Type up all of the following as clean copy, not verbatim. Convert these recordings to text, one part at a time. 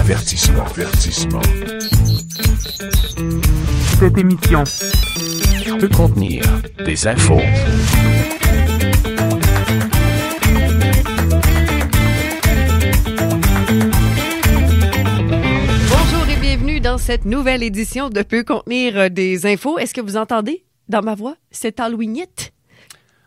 Cette émission peut contenir des infos. Bonjour et bienvenue dans cette nouvelle édition de Peut contenir des infos. Est-ce que vous entendez dans ma voix cette Halloweenite?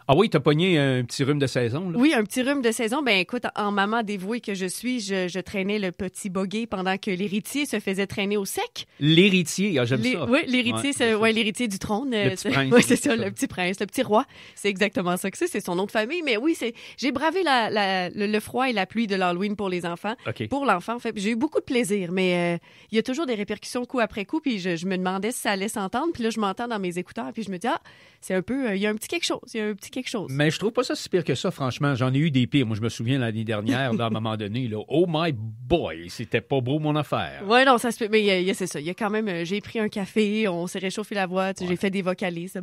Ah oui, t'as pogné un petit rhume de saison, là? Oui, un petit rhume de saison. Ben écoute, en maman dévouée que je suis, je traînais le petit boguet pendant que l'héritier se faisait traîner au sec. L'héritier, j'aime ça. Oui, l'héritier, c'est l'héritier du trône. Le petit prince. Oui, c'est ça, le petit prince, le petit roi. C'est exactement ça que c'est son nom de famille. Mais oui, j'ai bravé le froid et la pluie de l'Halloween pour les enfants. Okay. Pour l'enfant, en fait, j'ai eu beaucoup de plaisir, mais il y a toujours des répercussions coup après coup, puis je me demandais si ça allait s'entendre, puis là, je m'entends dans mes écouteurs, puis je me dis, c'est un peu, il y a un petit quelque chose. Mais je trouve pas ça si pire que ça, franchement. J'en ai eu des pires. Moi, je me souviens l'année dernière, là, à un moment donné, là, oh my boy, c'était pas beau mon affaire. Oui, non, ça se peut. Mais c'est ça. Il y a quand même, j'ai pris un café, on s'est réchauffé la voix, j'ai fait des vocalises.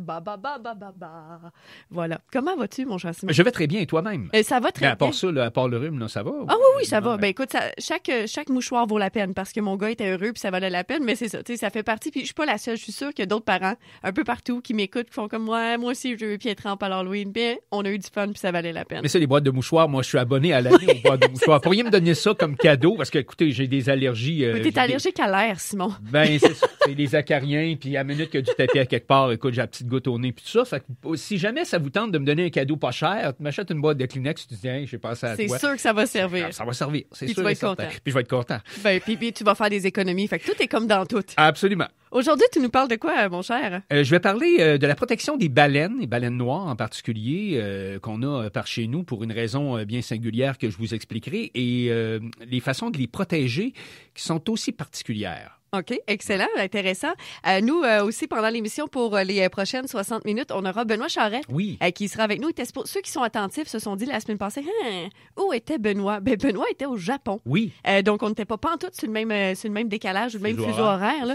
Voilà. Comment vas-tu, mon cher Simon? Je vais très bien, et toi-même? Ça va très bien. À part ça, là, à part le rhume, là, ça va? Ah oui, ça va. Ben écoute, chaque mouchoir vaut la peine parce que mon gars était heureux puis ça valait la peine, mais c'est ça, tu sais, ça fait partie. Puis je suis pas la seule. Je suis sûre qu'il y a d'autres parents un peu partout qui m'écoutent, qui font comme moi aussi, je veux puis être trempe à l'Halloween. Bien, on a eu du fun puis ça valait la peine. Mais ça, les boîtes de mouchoirs, moi, je suis abonné à l'année aux boîtes de mouchoirs. Pourriez me donner ça comme cadeau? Parce que, écoutez, j'ai des allergies. T'es allergique à l'air, Simon. Ben, c'est ça. C'est les acariens, puis à la minute qu'il y a du tapis à quelque part, écoute, j'ai la petite goutte au nez, puis tout ça. Fait que, si jamais ça vous tente de me donner un cadeau pas cher, tu m'achètes une boîte de Kleenex, tu te dis, hey, j'ai pensé à toi. C'est sûr que ça va servir. Ça va servir, c'est puis sûr. Tu vas être content. Puis je vais être content. Ben, puis tu vas faire des économies. Fait que tout est comme dans tout. Absolument. Aujourd'hui, tu nous parles de quoi, mon cher? Je vais parler de la protection des baleines, les baleines noires en particulier, qu'on a par chez nous pour une raison bien singulière que je vous expliquerai, et les façons de les protéger qui sont aussi particulières. OK, excellent, intéressant. Nous aussi, pendant l'émission, pour les prochaines 60 minutes, on aura Benoît Charette qui sera avec nous. Ceux qui sont attentifs se sont dit la semaine passée, où était Benoît? Ben, Benoît était au Japon. Oui. Donc, on n'était pas pantoute sur le même décalage ou le même fuseau horaire. Là.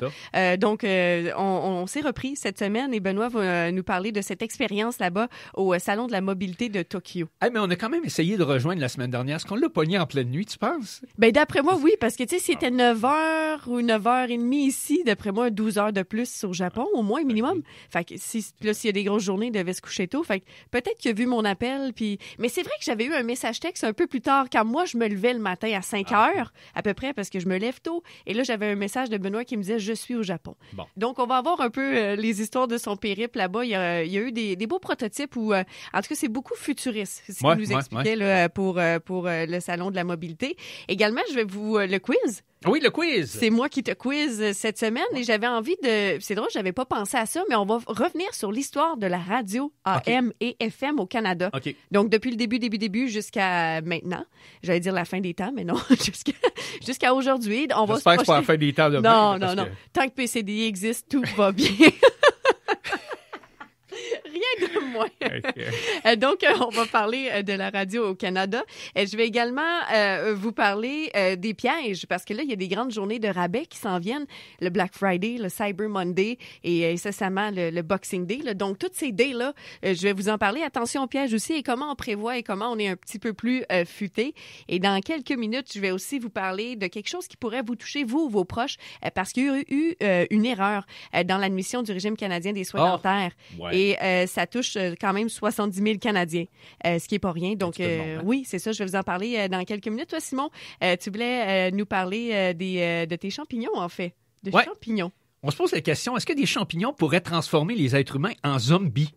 Donc, on s'est repris cette semaine et Benoît va nous parler de cette expérience là-bas au Salon de la mobilité de Tokyo. Hey, mais on a quand même essayé de rejoindre la semaine dernière. Est-ce qu'on l'a pogné en pleine nuit, tu penses? Ben, d'après moi, oui, parce que, tu sais, c'était 9h ou 9h30 ici, d'après moi, 12 heures de plus au Japon, au moins minimum. Fait que s'il y a des grosses journées, il devait se coucher tôt. Fait que peut-être qu'il a vu mon appel. Mais c'est vrai que j'avais eu un message texte un peu plus tard, quand moi, je me levais le matin à 5 heures, à peu près, parce que je me lève tôt. Et là, j'avais un message de Benoît qui me disait « Je suis au Japon ». Bon. Donc, on va avoir un peu les histoires de son périple là-bas. Il y a eu des beaux prototypes où, en tout cas, c'est beaucoup futuriste, c'est ce qu'il nous expliquait là, pour le Salon de la mobilité. Également, je vais vous le quiz. Oui, le quiz. C'est moi qui te quiz cette semaine et j'avais envie de... C'est drôle, j'avais pas pensé à ça, mais on va revenir sur l'histoire de la radio AM et FM au Canada. Okay. Donc, depuis le début jusqu'à maintenant. J'allais dire la fin des temps, mais non, jusqu'à aujourd'hui. On va se J'espère que c'est pas la fin des temps de Non. Tant que PCDI existe, tout va bien. Rien de moins. Okay. Donc, on va parler de la radio au Canada. Je vais également vous parler des pièges, parce que là, il y a des grandes journées de rabais qui s'en viennent. Le Black Friday, le Cyber Monday et incessamment le Boxing Day. Là. Donc, toutes ces days-là, je vais vous en parler. Attention aux pièges aussi et comment on prévoit et comment on est un petit peu plus futé. Et dans quelques minutes, je vais aussi vous parler de quelque chose qui pourrait vous toucher, vous ou vos proches, parce qu'il y a eu une erreur dans l'admission du régime canadien des soins dentaires. Ouais. Et ça touche quand même 70 000 Canadiens, ce qui n'est pas rien. Donc, oui, c'est ça, je vais vous en parler dans quelques minutes. Toi, Simon, tu voulais nous parler de tes champignons, en fait. Champignons. On se pose la question, est-ce que des champignons pourraient transformer les êtres humains en zombies?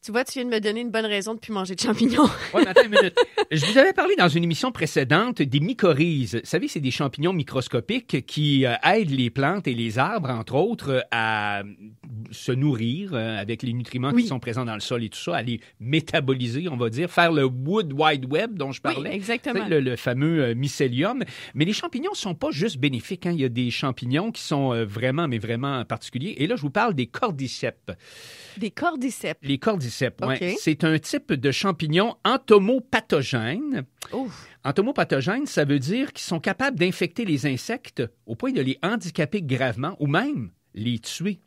Tu vois, tu viens de me donner une bonne raison de ne plus manger de champignons. Oui, mais attends une minute. Je vous avais parlé dans une émission précédente des mycorhizes. Vous savez, c'est des champignons microscopiques qui aident les plantes et les arbres, entre autres, à se nourrir avec les nutriments qui sont présents dans le sol et tout ça, à les métaboliser, on va dire, faire le Wood Wide Web dont je parlais. Oui, exactement. Le fameux mycélium. Mais les champignons ne sont pas juste bénéfiques. Hein. Il y a des champignons qui sont vraiment particuliers. Et là, je vous parle des cordyceps. Des cordyceps? Les cordyceps, oui. Okay. C'est un type de champignon entomopathogène. Ouf. Entomopathogène, ça veut dire qu'ils sont capables d'infecter les insectes au point de les handicaper gravement ou même les tuer.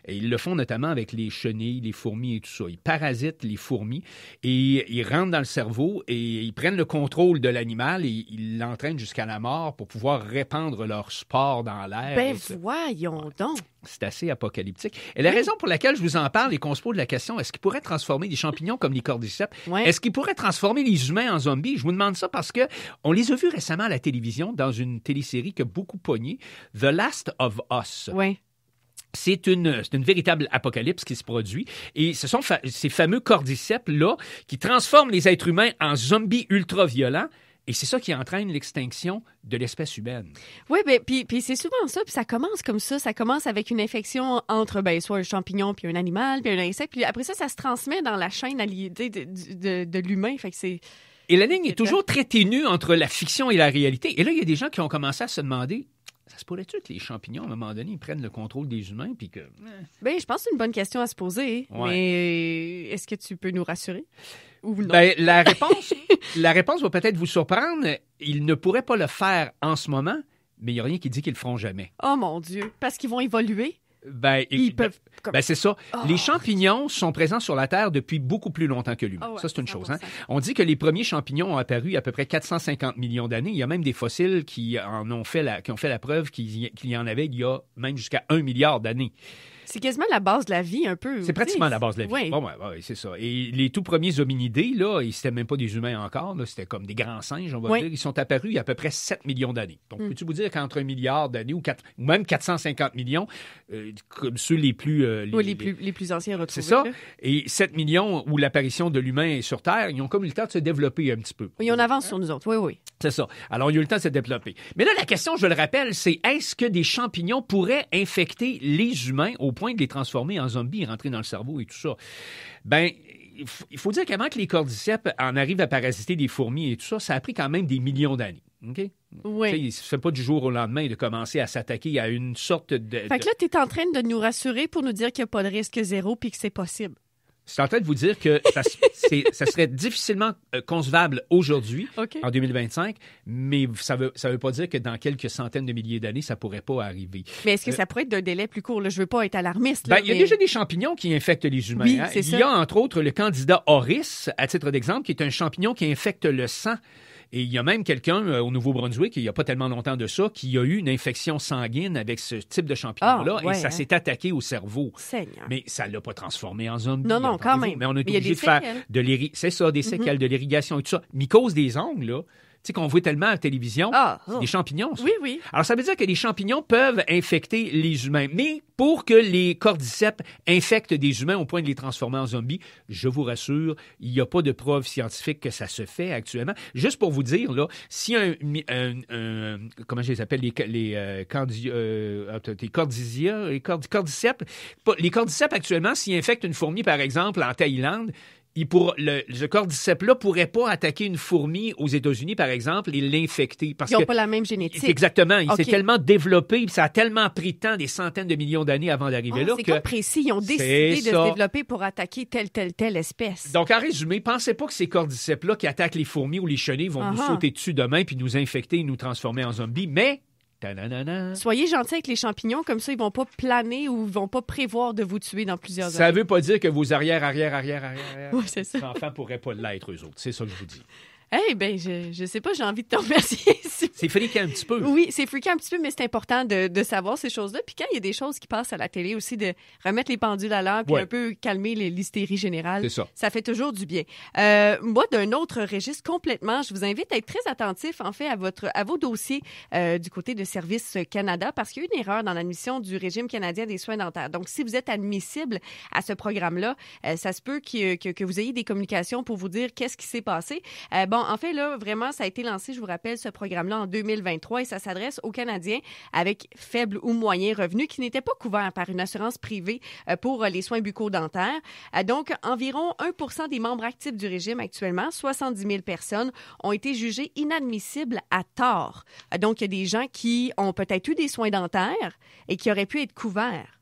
Et ils le font notamment avec les chenilles, les fourmis et tout ça. Ils parasitent les fourmis et ils rentrent dans le cerveau et ils prennent le contrôle de l'animal et ils l'entraînent jusqu'à la mort pour pouvoir répandre leur spore dans l'air. Ben voyons donc. C'est assez apocalyptique. Et la raison pour laquelle je vous en parle et qu'on se pose la question, est-ce qu'ils pourraient transformer des champignons comme les cordyceps? Ouais. Est-ce qu'ils pourraient transformer les humains en zombies? Je vous demande ça parce que on les a vus récemment à la télévision dans une télésérie qui a beaucoup pogné, The Last of Us. Oui. C'est une véritable apocalypse qui se produit. Et ce sont ces fameux cordyceps-là qui transforment les êtres humains en zombies ultra-violents. Et c'est ça qui entraîne l'extinction de l'espèce humaine. Oui, ben, puis c'est souvent ça, puis ça commence comme ça. Ça commence avec une infection entre soit un champignon, puis un animal, puis un insecte. Puis après ça se transmet dans la chaîne de l'humain. Fait que c'est... Et la ligne est toujours très ténue entre la fiction et la réalité. Et là, il y a des gens qui ont commencé à se demander... Ça se pourrait-tu que les champignons, à un moment donné, ils prennent le contrôle des humains puis que... Ben, je pense que c'est une bonne question à se poser. Ouais. Mais est-ce que tu peux nous rassurer? Ou non? Ben, la réponse va peut-être vous surprendre. Ils ne pourraient pas le faire en ce moment, mais il n'y a rien qui dit qu'ils le feront jamais. Oh mon Dieu! Parce qu'ils vont évoluer? Ils peuvent... c'est ça. Oh. Les champignons sont présents sur la Terre depuis beaucoup plus longtemps que l'humain. Oh ouais, ça, c'est une chose. Hein? 100%. On dit que les premiers champignons ont apparu il y a à peu près 450 millions d'années. Il y a même des fossiles qui ont fait la preuve qu'il y en avait il y a même jusqu'à 1 milliard d'années. C'est quasiment la base de la vie, un peu. C'est pratiquement la base de la vie. Oui. Bon, ouais, c'est ça. Et les tout premiers hominidés, là, c'était même pas des humains encore, là, c'était comme des grands singes, on va dire. Ils sont apparus il y a à peu près 7 millions d'années. Donc, peux-tu vous dire qu'entre 1 milliard d'années ou même 450 millions, comme ceux les plus... les plus anciens retrouvés. C'est ça. Là. Et 7 millions où l'apparition de l'humain sur Terre, ils ont comme eu le temps de se développer un petit peu. Oui, on avance sur nous autres. Oui, oui. C'est ça. Alors, il y a eu le temps de se développer. Mais là, la question, je le rappelle, c'est est-ce que des champignons pourraient infecter les humains au point de les transformer en zombies, rentrer dans le cerveau et tout ça? Ben, il faut dire qu'avant que les cordyceps en arrivent à parasiter des fourmis et tout ça, ça a pris quand même des millions d'années. OK? Oui. Il ne se fait pas du jour au lendemain de commencer à s'attaquer à une sorte de... Fait que là, tu es en train de nous rassurer pour nous dire qu'il n'y a pas de risque zéro puis que c'est possible. C'est en train de vous dire que ça serait difficilement concevable aujourd'hui, en 2025, mais ça veut pas dire que dans quelques centaines de milliers d'années, ça pourrait pas arriver. Mais est-ce que ça pourrait être d'un délai plus court? Là? Je veux pas être alarmiste. Là, il y a déjà des champignons qui infectent les humains. Oui, hein. c'est ça. Il y a entre autres le Candida auris, à titre d'exemple, qui est un champignon qui infecte le sang. Et il y a même quelqu'un au Nouveau-Brunswick, il n'y a pas tellement longtemps de ça, qui a eu une infection sanguine avec ce type de champignon-là et ça s'est attaqué au cerveau. Seigneur. Mais ça ne l'a pas transformé en zombie. Non, quand même. Mais on a été Mais obligé de faire c'est ça, des séquelles, de l'irrigation et tout ça. Mycose des ongles, là. Tu sais, qu'on voit tellement à la télévision, c'est des champignons. Ça. Oui, oui. Alors, ça veut dire que les champignons peuvent infecter les humains. Mais pour que les cordyceps infectent des humains au point de les transformer en zombies, je vous rassure, il n'y a pas de preuve scientifique que ça se fait actuellement. Juste pour vous dire, là, si comment je les appelle, les cordyceps actuellement, s'ils infectent une fourmi, par exemple, en Thaïlande, le cordyceps-là ne pourrait pas attaquer une fourmi aux États-Unis, par exemple, et l'infecter. Ils n'ont pas la même génétique. Exactement. Il s'est tellement développé, ça a tellement pris de temps, des centaines de millions d'années avant d'arriver là. C'est comme précis. Ils ont décidé de se développer pour attaquer telle espèce. Donc, en résumé, pensez pas que ces cordyceps-là qui attaquent les fourmis ou les chenilles vont nous sauter dessus demain puis nous infecter et nous transformer en zombies, mais... Soyez gentils avec les champignons, comme ça, ils vont pas planer ou ils vont pas prévoir de vous tuer dans plusieurs années. Ça veut pas dire que vos arrière c'est ça. enfants pourraient pas l'être, eux autres. C'est ça que je vous dis. Ben, je sais pas, j'ai envie de te remercier. C'est fréquent un petit peu. Oui, c'est fréquent un petit peu, mais c'est important de savoir ces choses-là. Puis quand il y a des choses qui passent à la télé aussi, de remettre les pendules à l'heure, puis un peu calmer l'hystérie générale, ça fait toujours du bien. Moi, d'un autre registre complètement, je vous invite à être très attentif, en fait, à vos dossiers du côté de Service Canada, parce qu'il y a eu une erreur dans l'admission du régime canadien des soins dentaires. Donc, si vous êtes admissible à ce programme-là, ça se peut que vous ayez des communications pour vous dire qu'est-ce qui s'est passé. En fait, là, vraiment, ça a été lancé, je vous rappelle, ce programme-là en 2023 et ça s'adresse aux Canadiens avec faibles ou moyens revenus qui n'étaient pas couverts par une assurance privée pour les soins bucco-dentaires. Donc, environ 1% des membres actifs du régime actuellement, 70 000 personnes, ont été jugées inadmissibles à tort. Donc, il y a des gens qui ont peut-être eu des soins dentaires et qui auraient pu être couverts.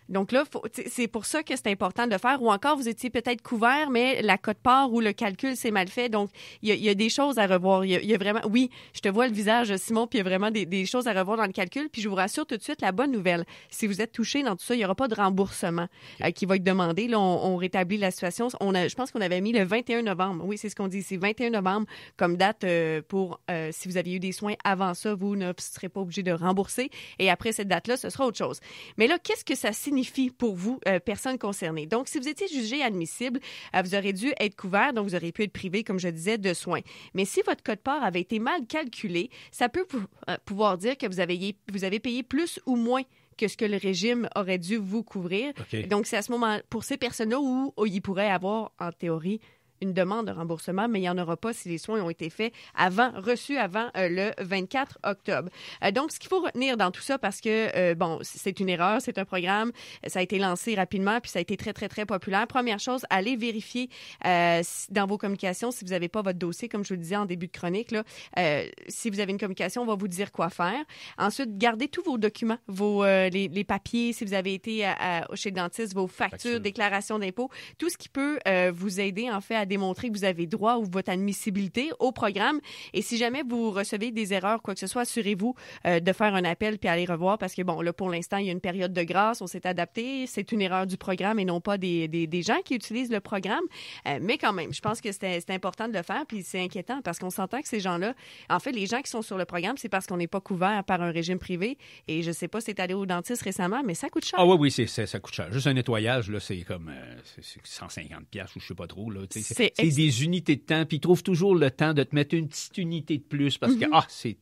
Donc là, c'est pour ça que c'est important de le faire. Ou encore, vous étiez peut-être couvert, mais la quote-part ou le calcul s'est mal fait. Donc, il y a des choses à revoir. Il y a vraiment... Oui, je te vois le visage, Simon, puis il y a vraiment des choses à revoir dans le calcul. Puis je vous rassure tout de suite, la bonne nouvelle, si vous êtes touché dans tout ça, il n'y aura pas de remboursement qui va être demandé. Là, on rétablit la situation. Je pense qu'on avait mis le 21 novembre. Oui, c'est ce qu'on dit. C'est 21 novembre comme date pour si vous aviez eu des soins avant ça, vous ne serez pas obligé de rembourser. Et après cette date-là, ce sera autre chose. Mais là, qu'est-ce que ça signifie pour vous, personnes concernées? Donc, si vous étiez jugé admissible, vous aurez dû être couvert, donc vous auriez pu être privé, comme je disais, de soins. Mais si votre quote-part avait été mal calculé, ça peut pouvoir dire que vous avez payé plus ou moins que ce que le régime aurait dû vous couvrir. Okay. Donc, c'est à ce moment, pour ces personnes-là où il pourrait avoir, en théorie, une demande de remboursement, mais il n'y en aura pas si les soins ont été faits reçus avant le 24 octobre. Donc, ce qu'il faut retenir dans tout ça, parce que, c'est une erreur, c'est un programme, ça a été lancé rapidement, puis ça a été très, très, très populaire. Première chose, allez vérifier dans vos communications si vous n'avez pas votre dossier, comme je vous le disais en début de chronique, là, si vous avez une communication, on va vous dire quoi faire. Ensuite, gardez tous vos documents, les papiers, si vous avez été chez le dentiste, vos factures, déclarations d'impôts, tout ce qui peut vous aider, en fait, à démontrer que vous avez droit ou votre admissibilité au programme. Et si jamais vous recevez des erreurs, quoi que ce soit, assurez-vous de faire un appel puis aller revoir parce que, bon, là, pour l'instant, il y a une période de grâce, on s'est adapté. C'est une erreur du programme et non pas des gens qui utilisent le programme. Mais quand même, je pense que c'est important de le faire puis c'est inquiétant parce qu'on s'entend que ces gens-là, en fait, les gens qui sont sur le programme, c'est parce qu'on n'est pas couvert par un régime privé. Et je sais pas si tu es allé au dentiste récemment, mais ça coûte cher. Ah oui, ça coûte cher. Juste un nettoyage, là, c'est comme c'est 150$ ou je sais pas trop, là. C'est des unités de temps, puis ils trouvent toujours le temps de te mettre une petite unité de plus parce que, c'est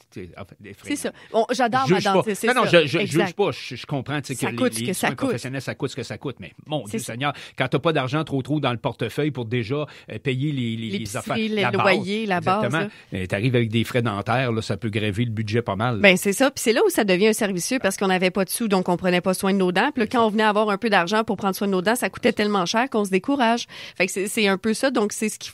effrayant. C'est ça. J'adore ma dentiste, c'est ça. Non, je juge pas. Je comprends que les soins professionnels, ça coûte ce que ça coûte. Mais mon Dieu Seigneur, quand t'as pas d'argent trop dans le portefeuille pour déjà payer les affaires, le loyer, la base. Exactement. T'arrives avec des frais dentaires, là, ça peut gréver le budget pas mal. Ben c'est ça. Puis c'est là où ça devient un servicieux parce qu'on n'avait pas de sous, donc on prenait pas soin de nos dents. Puis là, quand on venait avoir un peu d'argent pour prendre soin de nos dents, ça coûtait tellement cher qu'on se décourage. Fait que c'est un peu ça. Donc c'est ce qu'il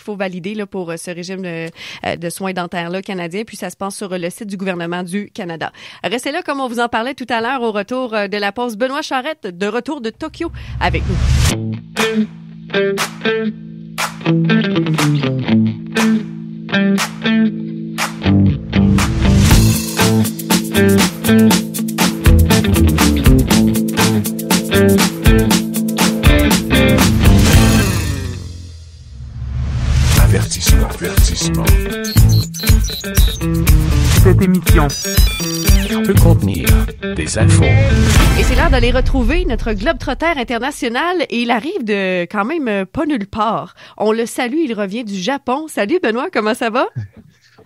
faut valider là, pour ce régime de soins dentaires-là canadien. Puis ça se passe sur le site du gouvernement du Canada. Restez là, comme on vous en parlait tout à l'heure, au retour de la pause. Benoît Charette, de retour de Tokyo avec nous. Avertissement. Cette émission peut contenir des infos. Et c'est l'heure d'aller retrouver notre globe-trotter international et il arrive de quand même pas nulle part. On le salue, il revient du Japon. Salut Benoît, comment ça va?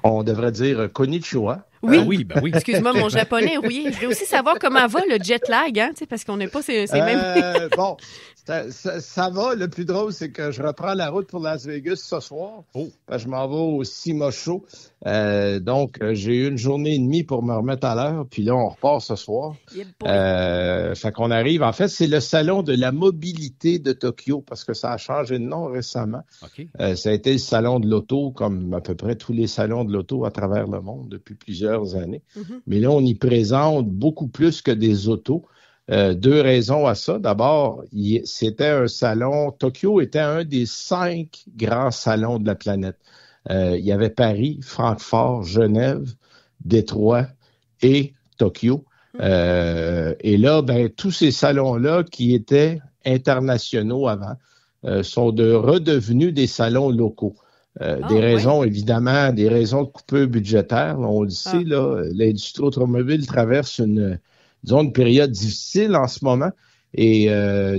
On devrait dire konnichiwa. Oui. Oui. Excuse-moi, mon japonais est rouillé. Je veux aussi savoir comment va le jet lag, hein, parce qu'on n'est pas ces mêmes... Bon, ça va. Le plus drôle, c'est que je reprends la route pour Las Vegas ce soir. Je m'en vais au CIMA Show. Donc, j'ai eu une journée et demie pour me remettre à l'heure. Puis là, on repart ce soir. Fait qu'on arrive. En fait, c'est le salon de la mobilité de Tokyo parce que ça a changé de nom récemment. Okay. Ça a été le salon de l'auto, comme à peu près tous les salons de l'auto à travers le monde depuis plusieurs années. Mais là, on y présente beaucoup plus que des autos. Deux raisons à ça. D'abord, c'était un salon, Tokyo était un des 5 grands salons de la planète. Il y avait Paris, Francfort, Genève, Détroit et Tokyo. Et là, tous ces salons-là qui étaient internationaux avant sont redevenus des salons locaux. Des raisons, évidemment, des raisons de coupure budgétaire. On le sait, là, l'industrie automobile traverse une période difficile en ce moment. Et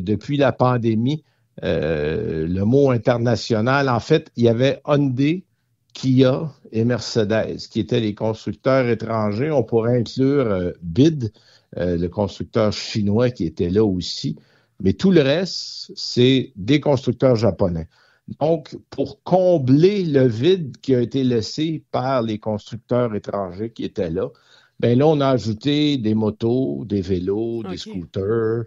depuis la pandémie, le mot international, en fait, il y avait Hyundai, Kia et Mercedes, qui étaient les constructeurs étrangers. On pourrait inclure BID, le constructeur chinois qui était là aussi. Mais tout le reste, c'est des constructeurs japonais. Donc, pour combler le vide qui a été laissé par les constructeurs étrangers qui étaient là, là, on a ajouté des motos, des vélos, des scooters.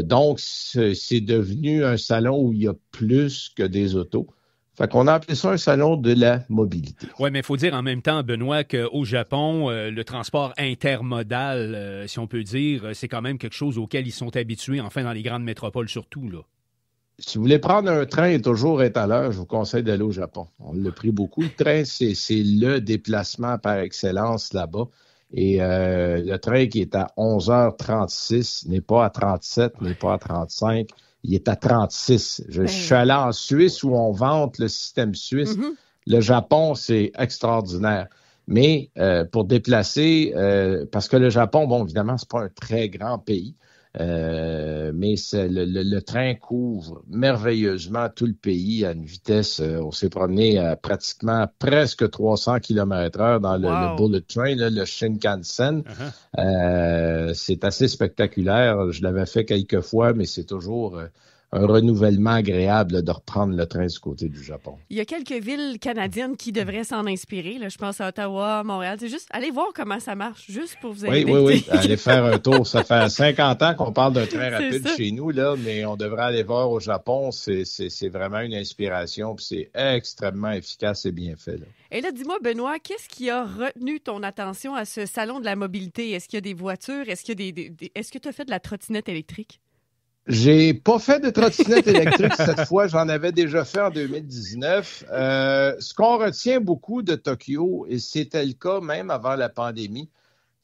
Donc, c'est devenu un salon où il y a plus que des autos. Fait qu'on a appelé ça un salon de la mobilité. Oui, mais il faut dire en même temps, Benoît, qu'au Japon, le transport intermodal, si on peut dire, c'est quand même quelque chose auquel ils sont habitués, enfin dans les grandes métropoles surtout, là. Si vous voulez prendre un train et toujours être à l'heure, je vous conseille d'aller au Japon. On l'a pris beaucoup. Le train, c'est le déplacement par excellence là-bas. Et le train qui est à 11h36 n'est pas à 37, n'est pas à 35. Il est à 36. Je suis allé en Suisse où on vante le système suisse. Mm-hmm. Le Japon, c'est extraordinaire. Mais pour déplacer, parce que le Japon, bon, évidemment, c'est pas un très grand pays, mais le train couvre merveilleusement tout le pays à une vitesse, on s'est promené à pratiquement presque 300 km/h dans le bullet train, là, le Shinkansen. Uh-huh. C'est assez spectaculaire. Je l'avais fait quelques fois, mais c'est toujours un renouvellement agréable de reprendre le train du côté du Japon. Il y a quelques villes canadiennes qui devraient s'en inspirer. Là. Je pense à Ottawa, Montréal. C'est juste, allez voir comment ça marche, juste pour vous aider. Oui. Allez faire un tour. Ça fait 50 ans qu'on parle d'un train rapide chez nous, là, mais on devrait aller voir au Japon. C'est vraiment une inspiration, puis c'est extrêmement efficace et bien fait. Là. Et là, dis-moi, Benoît, qu'est-ce qui a retenu ton attention à ce salon de la mobilité? Est-ce qu'il y a des voitures? Est-ce que tu as fait de la trottinette électrique? J'ai pas fait de trottinette électrique cette fois, j'en avais déjà fait en 2019. Ce qu'on retient beaucoup de Tokyo, et c'était le cas même avant la pandémie,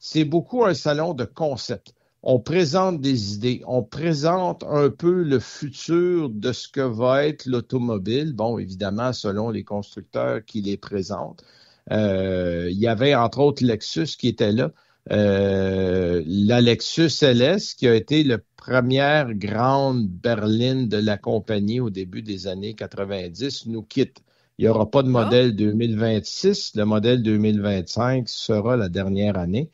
c'est beaucoup un salon de concept. On présente des idées, on présente un peu le futur de ce que va être l'automobile, bon, évidemment, selon les constructeurs qui les présentent. Il y avait entre autres Lexus qui était là. La Lexus LS, qui a été la première grande berline de la compagnie au début des années 90, nous quitte. Il n'y aura pas de modèle 2026. Le modèle 2025 sera la dernière année.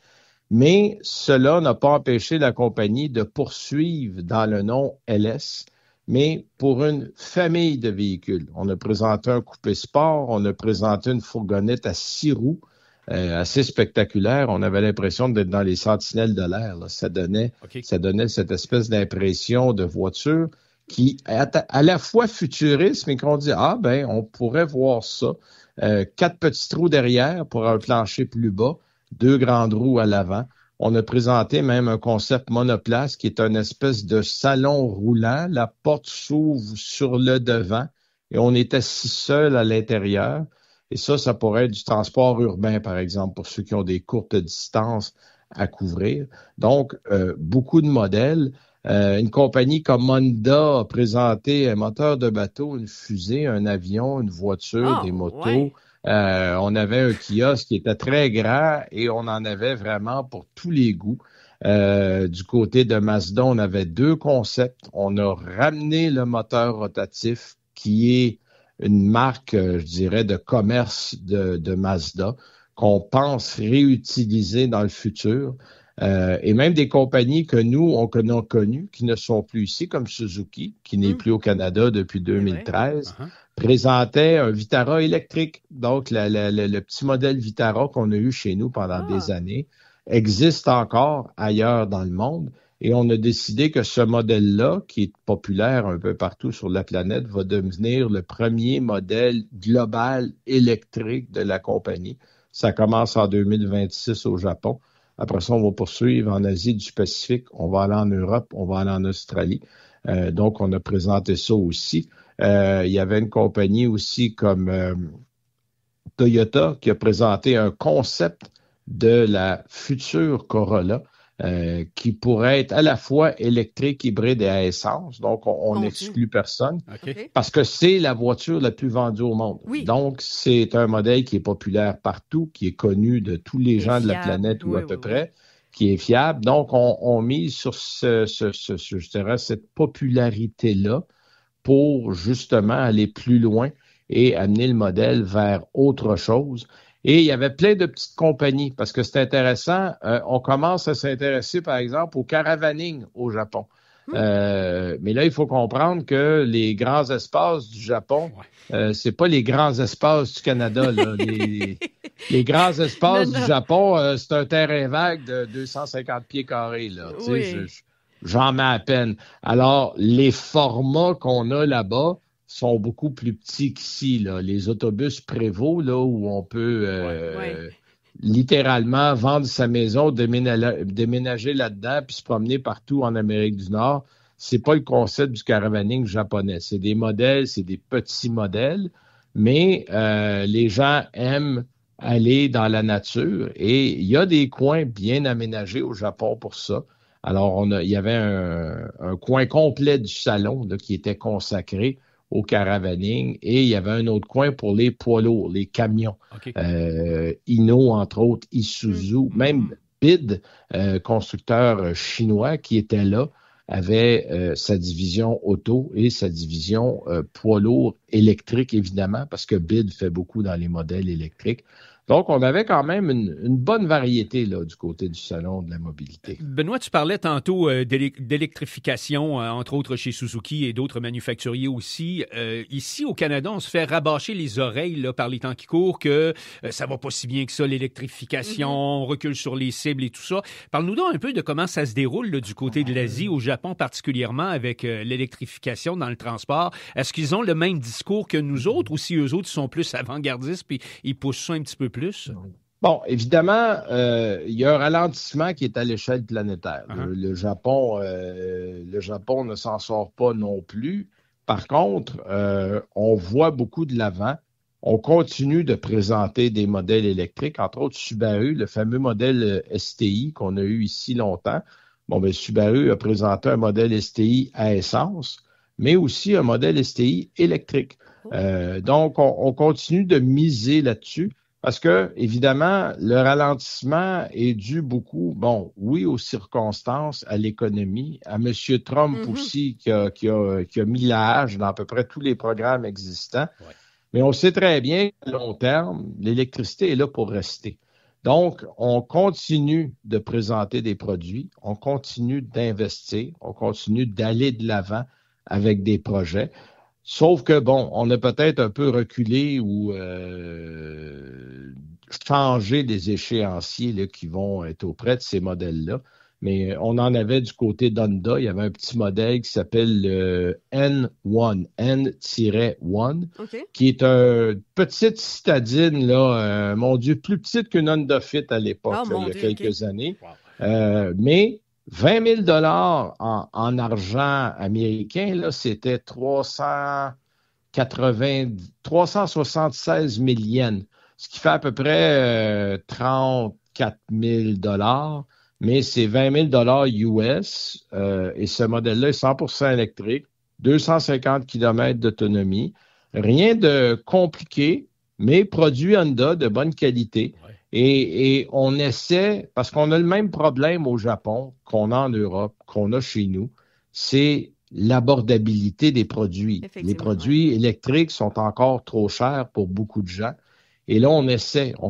Mais cela n'a pas empêché la compagnie de poursuivre dans le nom LS, mais pour une famille de véhicules. On a présenté un coupé sport, on a présenté une fourgonnette à 6 roues, assez spectaculaire. On avait l'impression d'être dans les sentinelles de l'air. Là. Ça donnait cette espèce d'impression de voiture qui est à la fois futuriste, mais qu'on dit, on pourrait voir ça. 4 petits trous derrière pour un plancher plus bas, 2 grandes roues à l'avant. On a présenté même un concept monoplace qui est une espèce de salon roulant. La porte s'ouvre sur le devant et on est assis seul à l'intérieur. Et ça pourrait être du transport urbain, par exemple, pour ceux qui ont des courtes distances à couvrir. Donc, beaucoup de modèles. Une compagnie comme Honda a présenté un moteur de bateau, une fusée, un avion, une voiture, des motos. Ouais. On avait un kiosque qui était très grand et on en avait vraiment pour tous les goûts. Du côté de Mazda, on avait 2 concepts. On a ramené le moteur rotatif qui est une marque, je dirais, de commerce de Mazda qu'on pense réutiliser dans le futur. Et même des compagnies que nous, on a connues, qui ne sont plus ici, comme Suzuki, qui n'est plus au Canada depuis 2013, présentait un Vitara électrique. Donc, le petit modèle Vitara qu'on a eu chez nous pendant des années existe encore ailleurs dans le monde. Et on a décidé que ce modèle-là, qui est populaire un peu partout sur la planète, va devenir le premier modèle global électrique de la compagnie. Ça commence en 2026 au Japon. Après ça, on va poursuivre en Asie du Pacifique. On va aller en Europe, on va aller en Australie. Donc, on a présenté ça aussi. Il y avait une compagnie aussi comme Toyota qui a présenté un concept de la future Corolla. Qui pourrait être à la fois électrique, hybride et à essence. Donc, on n'exclut personne parce que c'est la voiture la plus vendue au monde. Oui. Donc, c'est un modèle qui est populaire partout, qui est connu de tous les gens de la planète ou à peu près, qui est fiable. Donc, on mise sur je dirais, cette popularité-là pour justement aller plus loin et amener le modèle vers autre chose. Et il y avait plein de petites compagnies, parce que c'est intéressant. On commence à s'intéresser, par exemple, au caravaning au Japon. Mais là, il faut comprendre que les grands espaces du Japon, c'est pas les grands espaces du Canada. Là. Les grands espaces du Japon, c'est un terrain vague de 250 pieds carrés. Là. J'en mets à peine. Alors, les formats qu'on a là-bas sont beaucoup plus petits qu'ici, là. Les autobus Prévost, là, où on peut littéralement vendre sa maison, déménager là-dedans, puis se promener partout en Amérique du Nord, c'est pas le concept du caravaning japonais. C'est des modèles, c'est des petits modèles, mais les gens aiment aller dans la nature et il y a des coins bien aménagés au Japon pour ça. Alors, il y avait un coin complet du salon là, qui était consacré au caravaning et il y avait un autre coin pour les poids lourds, les camions. Okay. Hino, entre autres, Isuzu, même BID, constructeur chinois qui était là, avait sa division auto et sa division poids lourd électrique, évidemment, parce que BID fait beaucoup dans les modèles électriques. Donc, on avait quand même une bonne variété là, du côté du salon de la mobilité. Benoît, tu parlais tantôt d'électrification, entre autres chez Suzuki et d'autres manufacturiers aussi. Ici, au Canada, on se fait rabâcher les oreilles là, par les temps qui courent que ça va pas si bien que ça, l'électrification, on recule sur les cibles et tout ça. Parle-nous donc un peu de comment ça se déroule là, du côté de l'Asie, au Japon particulièrement, avec l'électrification dans le transport. Est-ce qu'ils ont le même discours que nous autres ou si eux autres sont plus avant-gardistes puis ils poussent ça un petit peu plus? Bon, évidemment, il y a un ralentissement qui est à l'échelle planétaire. Le Japon ne s'en sort pas non plus. Par contre, on voit beaucoup de l'avant. On continue de présenter des modèles électriques, entre autres Subaru, le fameux modèle STI qu'on a eu ici longtemps. Bon, ben Subaru a présenté un modèle STI à essence, mais aussi un modèle STI électrique. Donc, on continue de miser là-dessus. Parce que, évidemment, le ralentissement est dû beaucoup, bon, oui, aux circonstances, à l'économie, à M. Trump aussi, qui a mis la hache dans à peu près tous les programmes existants. Ouais. Mais on sait très bien qu'à long terme, l'électricité est là pour rester. Donc, on continue de présenter des produits, on continue d'investir, on continue d'aller de l'avant avec des projets. Sauf que, bon, on a peut-être un peu reculé ou changé les échéanciers là, qui vont être auprès de ces modèles-là. Mais on en avait du côté d'Honda. Il y avait un petit modèle qui s'appelle le N1, N-1, qui est une petite citadine, là, mon Dieu, plus petite qu'une Honda Fit à l'époque, il y a quelques années. Wow. Mais 20 000 $ en argent américain, là, c'était 376 000 yens, ce qui fait à peu près 34 000 $, mais c'est 20 000 $ US, et ce modèle-là est 100% électrique, 250 km d'autonomie, rien de compliqué, mais produit Honda de bonne qualité. Ouais. Et on essaie, parce qu'on a le même problème au Japon qu'on a en Europe, qu'on a chez nous, c'est l'abordabilité des produits. Les produits électriques sont encore trop chers pour beaucoup de gens. Et là, on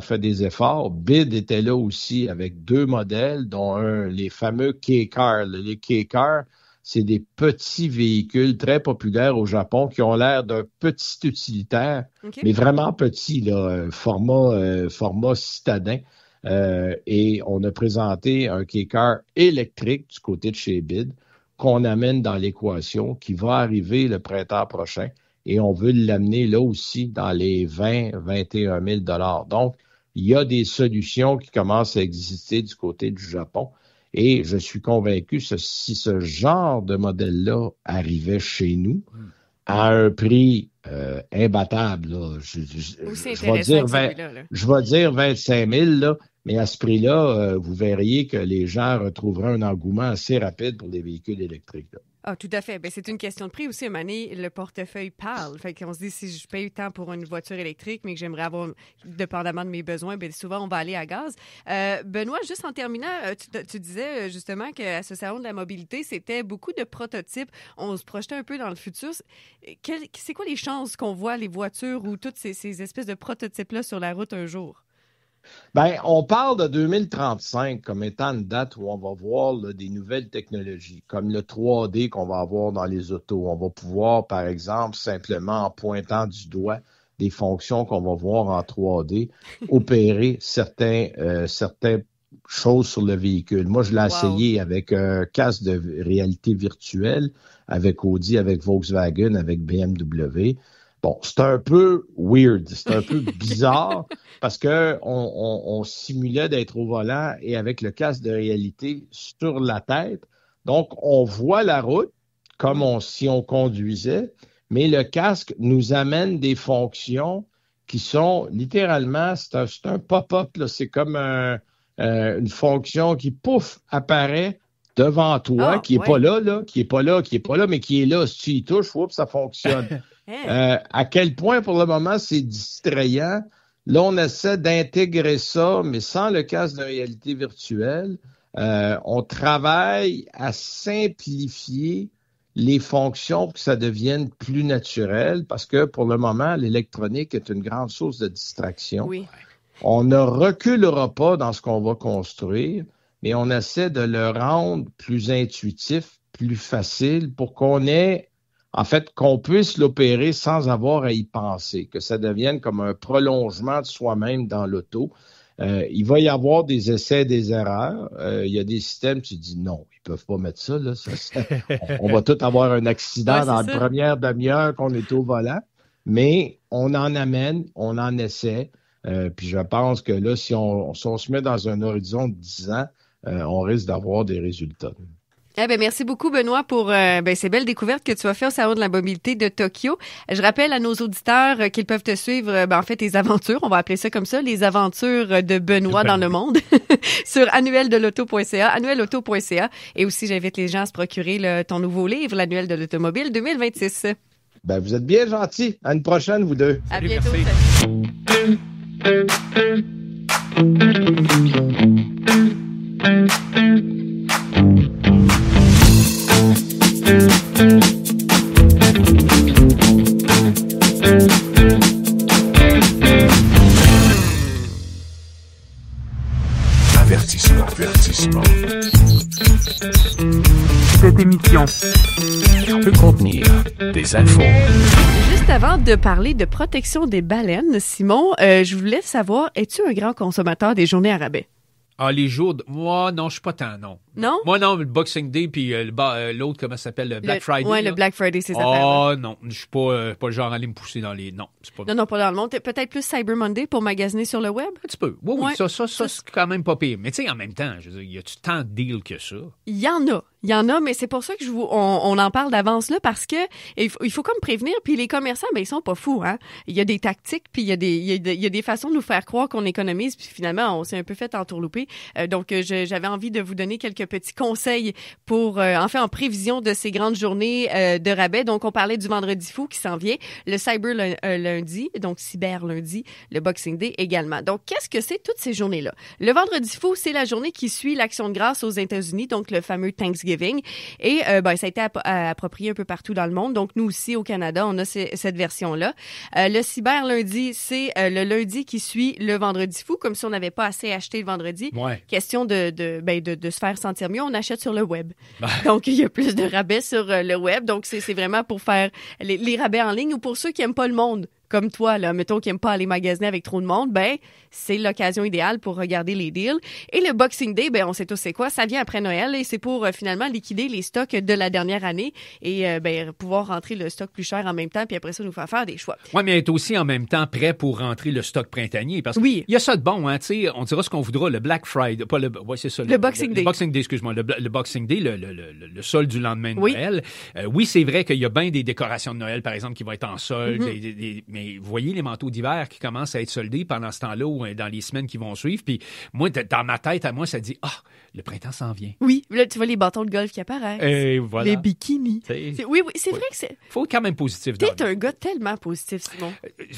fait des efforts. BID était là aussi avec 2 modèles, dont les fameux K-Car. Les K-Car, c'est des petits véhicules très populaires au Japon qui ont l'air d'un petit utilitaire, mais vraiment petit, là, format citadin. Et on a présenté un K-Car électrique du côté de chez BID qu'on amène dans l'équation, qui va arriver le printemps prochain. Et on veut l'amener là aussi dans les 20-21 000 $. Donc, il y a des solutions qui commencent à exister du côté du Japon. Et je suis convaincu que si ce genre de modèle-là arrivait chez nous, à un prix imbattable, là, je vais dire 25 000 $, mais à ce prix-là, vous verriez que les gens retrouveraient un engouement assez rapide pour les véhicules électriques. Là. Ah, tout à fait. Bien, c'est une question de prix aussi. À un moment donné, le portefeuille parle. Fait qu'on se dit, si je paye tant pour une voiture électrique, mais que j'aimerais avoir, dépendamment de mes besoins, bien souvent, on va aller à gaz. Benoît, juste en terminant, tu disais justement qu'à ce salon de la mobilité, c'était beaucoup de prototypes. On se projetait un peu dans le futur. C'est quoi les chances qu'on voit les voitures ou toutes ces espèces de prototypes-là sur la route un jour? Bien, on parle de 2035 comme étant une date où on va voir là, des nouvelles technologies, comme le 3D qu'on va avoir dans les autos. On va pouvoir, par exemple, simplement en pointant du doigt des fonctions qu'on va voir en 3D, opérer certains choses sur le véhicule. Moi, je l'ai essayé avec un casque de réalité virtuelle, avec Audi, avec Volkswagen, avec BMW. Bon, c'est un peu weird, c'est un peu bizarre parce que on simulait d'être au volant et avec le casque de réalité sur la tête. Donc, on voit la route comme si on conduisait, mais le casque nous amène des fonctions qui sont littéralement, c'est un pop-up, là, c'est comme une fonction qui, pouf, apparaît devant toi, qui est pas là, qui est pas là, mais qui est là. Si tu y touches, ça fonctionne. À quel point, pour le moment, c'est distrayant. Là, on essaie d'intégrer ça, mais sans le casque de réalité virtuelle. On travaille à simplifier les fonctions pour que ça devienne plus naturel, parce que pour le moment, l'électronique est une grande source de distraction. Oui. On ne reculera pas dans ce qu'on va construire, mais on essaie de le rendre plus intuitif, plus facile pour qu'on puisse l'opérer sans avoir à y penser, que ça devienne comme un prolongement de soi-même dans l'auto. Il va y avoir des essais, des erreurs. Il y a des systèmes, tu dis non, ils peuvent pas mettre ça, là. On va tout avoir un accident dans la première demi-heure qu'on est au volant, mais on en amène, on en essaie. Puis je pense que là, si on se met dans un horizon de 10 ans, on risque d'avoir des résultats. Merci beaucoup, Benoît, pour ces belles découvertes que tu as faites au Salon de la mobilité de Tokyo. Je rappelle à nos auditeurs qu'ils peuvent te suivre, tes aventures, on va appeler ça comme ça, les aventures de Benoît dans le monde, sur annueldelauto.ca. Et aussi, j'invite les gens à se procurer ton nouveau livre, l'Annuel de l'automobile 2026. Vous êtes bien gentils. À une prochaine, vous deux. À bientôt. Avertissement. Cette émission peut contenir des infos. Juste avant de parler de protection des baleines, Simon, je voulais savoir, es-tu un grand consommateur des journées à rabais? Ah, les jours moi, non, je suis pas tant, non. Non? Moi, non, le Boxing Day, puis l'autre, comment ça s'appelle, le Black Friday. Oui, le Black Friday, c'est ça. Ah, non, je suis pas le genre à aller me pousser dans les... Non, c'est pas... Non, pas dans le monde. Peut-être plus Cyber Monday pour magasiner sur le web? Un petit peu. Oui, ça, c'est quand même pas pire. Mais tu sais, en même temps, je veux dire, y a-tu tant de deals que ça? Il y en a, mais c'est pour ça que on en parle d'avance là, parce que il faut comme prévenir, puis les commerçants, ils sont pas fous, hein. Il y a des tactiques, puis il y a des façons de nous faire croire qu'on économise, puis finalement, on s'est un peu fait entourlouper. Donc, j'avais envie de vous donner quelques petits conseils pour, en prévision de ces grandes journées de rabais. Donc, on parlait du vendredi fou qui s'en vient, le Cyber lundi, donc Cyber lundi, le Boxing Day également. Donc, qu'est-ce que c'est toutes ces journées-là? Le vendredi fou, c'est la journée qui suit l'Action de grâce aux États-Unis, donc le fameux Thanksgiving. Et ça a été approprié un peu partout dans le monde. Donc, nous aussi, au Canada, on a cette version-là. Le Cyber lundi, c'est le lundi qui suit le vendredi fou, comme si on n'avait pas assez acheté le vendredi. Ouais. Question de se faire sentir mieux, on achète sur le web. Donc, il y a plus de rabais sur le web. Donc, c'est vraiment pour faire les rabais en ligne ou pour ceux qui n'aiment pas le monde. Comme toi, là, mettons qui n'aime pas aller magasiner avec trop de monde, c'est l'occasion idéale pour regarder les deals. Et le Boxing Day, on sait tous c'est quoi, ça vient après Noël et c'est pour finalement liquider les stocks de la dernière année et pouvoir rentrer le stock plus cher en même temps puis après ça nous faire des choix. Oui, mais être aussi en même temps prêt pour rentrer le stock printanier parce qu'il y a ça de bon, hein, tu sais, on dira ce qu'on voudra, le Black Friday, pas le, c'est ça. Le Boxing Day. Le Boxing Day, excuse-moi, le Boxing Day, le solde du lendemain de Noël. Oui, c'est vrai qu'il y a bien des décorations de Noël, par exemple, qui vont être en solde, mais vous voyez les manteaux d'hiver qui commencent à être soldés pendant ce temps-là ou dans les semaines qui vont suivre. Puis moi, dans ma tête, à moi, ça dit le printemps s'en vient. Oui, là, tu vois les bâtons de golf qui apparaissent. Et voilà. Les bikinis. Oui, c'est vrai que c'est... Faut être quand même positif. T'es un gars tellement positif, Simon.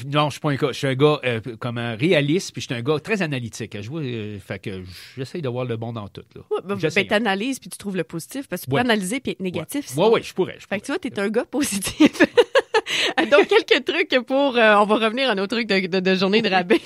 Non, je suis pas un gars. Je suis un gars comme un réaliste, puis je suis un gars très analytique. Je vois, fait que j'essaye de voir le bon dans tout. Là. T'analyses, puis tu trouves le positif, parce que tu peux analyser puis être négatif. Oui, je pourrais. Fait que tu vois, t'es un gars positif. Donc, quelques trucs pour... on va revenir à nos trucs de journée de rabais.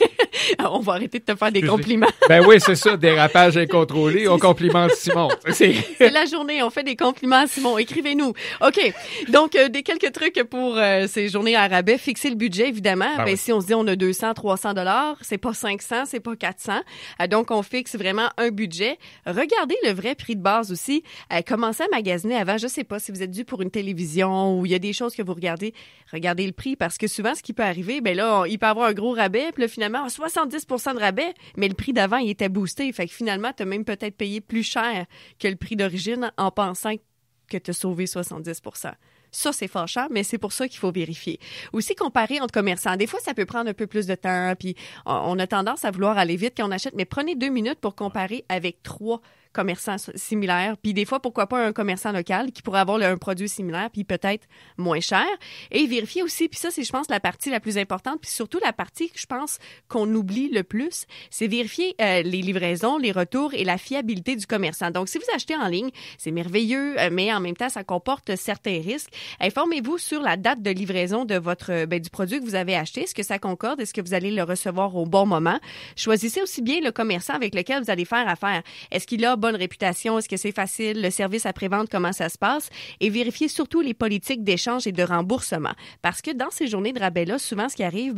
On va arrêter de te faire des compliments. Ben oui, c'est ça, dérapage incontrôlé. On complimente Simon. C'est la journée, on fait des compliments à Simon. Écrivez-nous. OK. Donc, quelques trucs pour ces journées à rabais. Fixer le budget, évidemment. Ben oui. Si on se dit on a 200, 300 $, c'est pas 500, c'est pas 400. Donc, on fixe vraiment un budget. Regardez le vrai prix de base aussi. Commencez à magasiner avant. Je sais pas si vous êtes dû pour une télévision ou il y a des choses que vous regardez. Regardez le prix parce que souvent, ce qui peut arriver, ben là, il peut avoir un gros rabais. Puis là, finalement, 70% de rabais, mais le prix d'avant, il était boosté. Fait que finalement, tu as même peut-être payé plus cher que le prix d'origine en pensant que tu as sauvé 70%. Ça, c'est fâchant, mais c'est pour ça qu'il faut vérifier. Aussi, comparer entre commerçants. Des fois, ça peut prendre un peu plus de temps, puis on a tendance à vouloir aller vite quand on achète, mais prenez 2 minutes pour comparer avec 3 commerçants similaires. Puis des fois, pourquoi pas un commerçant local qui pourrait avoir un produit similaire puis peut-être moins cher. Et vérifier aussi, puis ça, c'est, je pense, la partie la plus importante, puis surtout la partie que je pense qu'on oublie le plus, c'est vérifier les livraisons, les retours et la fiabilité du commerçant. Donc, si vous achetez en ligne, c'est merveilleux, mais en même temps, ça comporte certains risques. Informez-vous sur la date de livraison de votre du produit que vous avez acheté. Est-ce que ça concorde? Est-ce que vous allez le recevoir au bon moment? Choisissez aussi bien le commerçant avec lequel vous allez faire affaire. Est-ce qu'il a bonne réputation? Est-ce que c'est facile? Le service après-vente, comment ça se passe? Et vérifiez surtout les politiques d'échange et de remboursement. Parce que dans ces journées de rabais-là, souvent, ce qui arrive,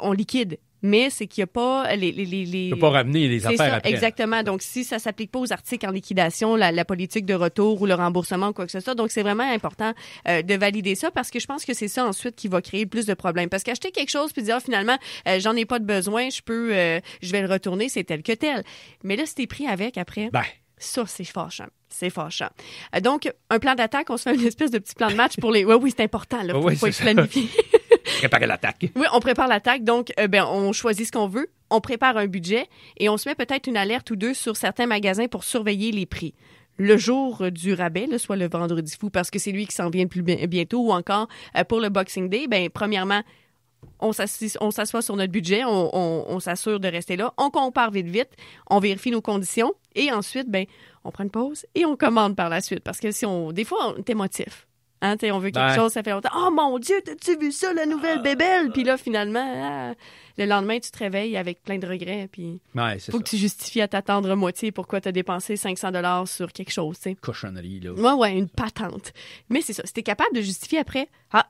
on liquide. Mais c'est qu'il n'y a pas les... Tu peux pas ramener les affaires ça, après. Exactement. Donc, si ça s'applique pas aux articles en liquidation, la politique de retour ou le remboursement ou quoi que ce soit. Donc, c'est vraiment important de valider ça parce que je pense que c'est ça ensuite qui va créer plus de problèmes. Parce qu'acheter quelque chose puis dire finalement, j'en ai pas de besoin, je vais le retourner, c'est tel que tel. Mais là, si t'es pris avec après... Ça, c'est fâchant. C'est fâchant. Donc, un plan d'attaque, on se fait une espèce de petit plan de match pour les... Oui, c'est important. Là, faut pas se planifier. Préparer l'attaque. Oui, on prépare l'attaque. Donc, on choisit ce qu'on veut, on prépare un budget et on se met peut-être une alerte ou deux sur certains magasins pour surveiller les prix. Le jour du rabais, là, soit le vendredi fou, parce que c'est lui qui s'en vient le plus bientôt, ou encore pour le Boxing Day, premièrement, on s'assoit sur notre budget, on s'assure de rester là, on compare vite, on vérifie nos conditions et ensuite, on prend une pause et on commande par la suite. Parce que des fois, on est émotif. Hein, on veut quelque chose, ça fait longtemps. Oh mon Dieu, t'as-tu vu ça, la nouvelle bébelle? Puis là, finalement, le lendemain, tu te réveilles avec plein de regrets. Puis faut que tu justifies à ta tendre moitié pourquoi t'as dépensé 500 $ sur quelque chose. T'sais. Cochonnerie, là. Ouais, une patente. Mais c'est ça. Si t'es capable de justifier après,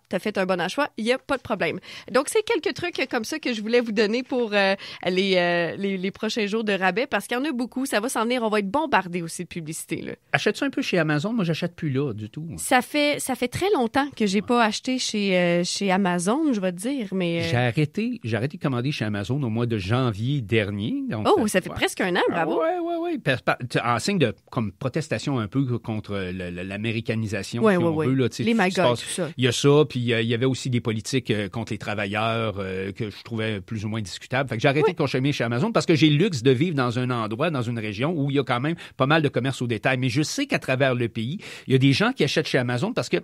t'as fait un bon achat, il n'y a pas de problème. Donc, c'est quelques trucs comme ça que je voulais vous donner pour les prochains jours de rabais parce qu'il y en a beaucoup. Ça va s'en venir. On va être bombardé aussi de publicité. Là. Achètes-tu un peu chez Amazon? Moi, j'achète plus là du tout. Ça fait très longtemps que j'ai pas acheté chez Amazon, je vais te dire. Mais J'ai arrêté de commander chez Amazon au mois de janvier dernier. Donc, ça fait presque un an, bravo. Oui. En signe de comme protestation un peu contre l'américanisation, si on veut. Là, les magasins, tout ça. Il y a ça, puis il y avait aussi des politiques contre les travailleurs que je trouvais plus ou moins discutables. Fait que j'ai arrêté de consommer chez Amazon parce que j'ai le luxe de vivre dans un endroit, dans une région où il y a quand même pas mal de commerce au détail. Mais je sais qu'à travers le pays, il y a des gens qui achètent chez Amazon parce que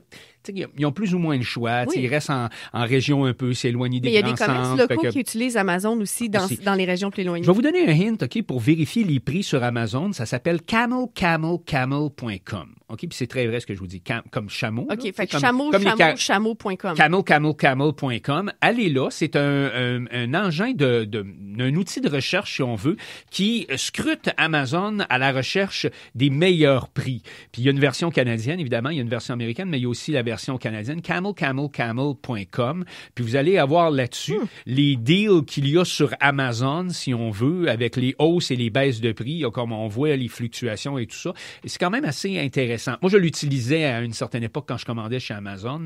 ils ont plus ou moins le choix. Ils restent en région un peu, s'éloigner des grands centres. Il y a des commerces locaux qui utilisent Amazon aussi dans les régions plus éloignées. Je vais vous donner un hint, OK, pour vérifier les prix sur Amazon. Ça s'appelle camelcamel.com. OK, puis c'est très vrai ce que je vous dis, comme chameau. OK, là, fait que chameau.com. Camelcamel.com. Allez là, c'est un engin un outil de recherche, si on veut, qui scrute Amazon à la recherche des meilleurs prix. Puis il y a une version canadienne, évidemment, il y a une version américaine, mais il y a aussi la version canadienne, camelcamel.com. Puis vous allez avoir là-dessus les deals qu'il y a sur Amazon, si on veut, avec les hausses et les baisses de prix, comme on voit les fluctuations et tout ça. Et c'est quand même assez intéressant. Moi, je l'utilisais à une certaine époque quand je commandais chez Amazon.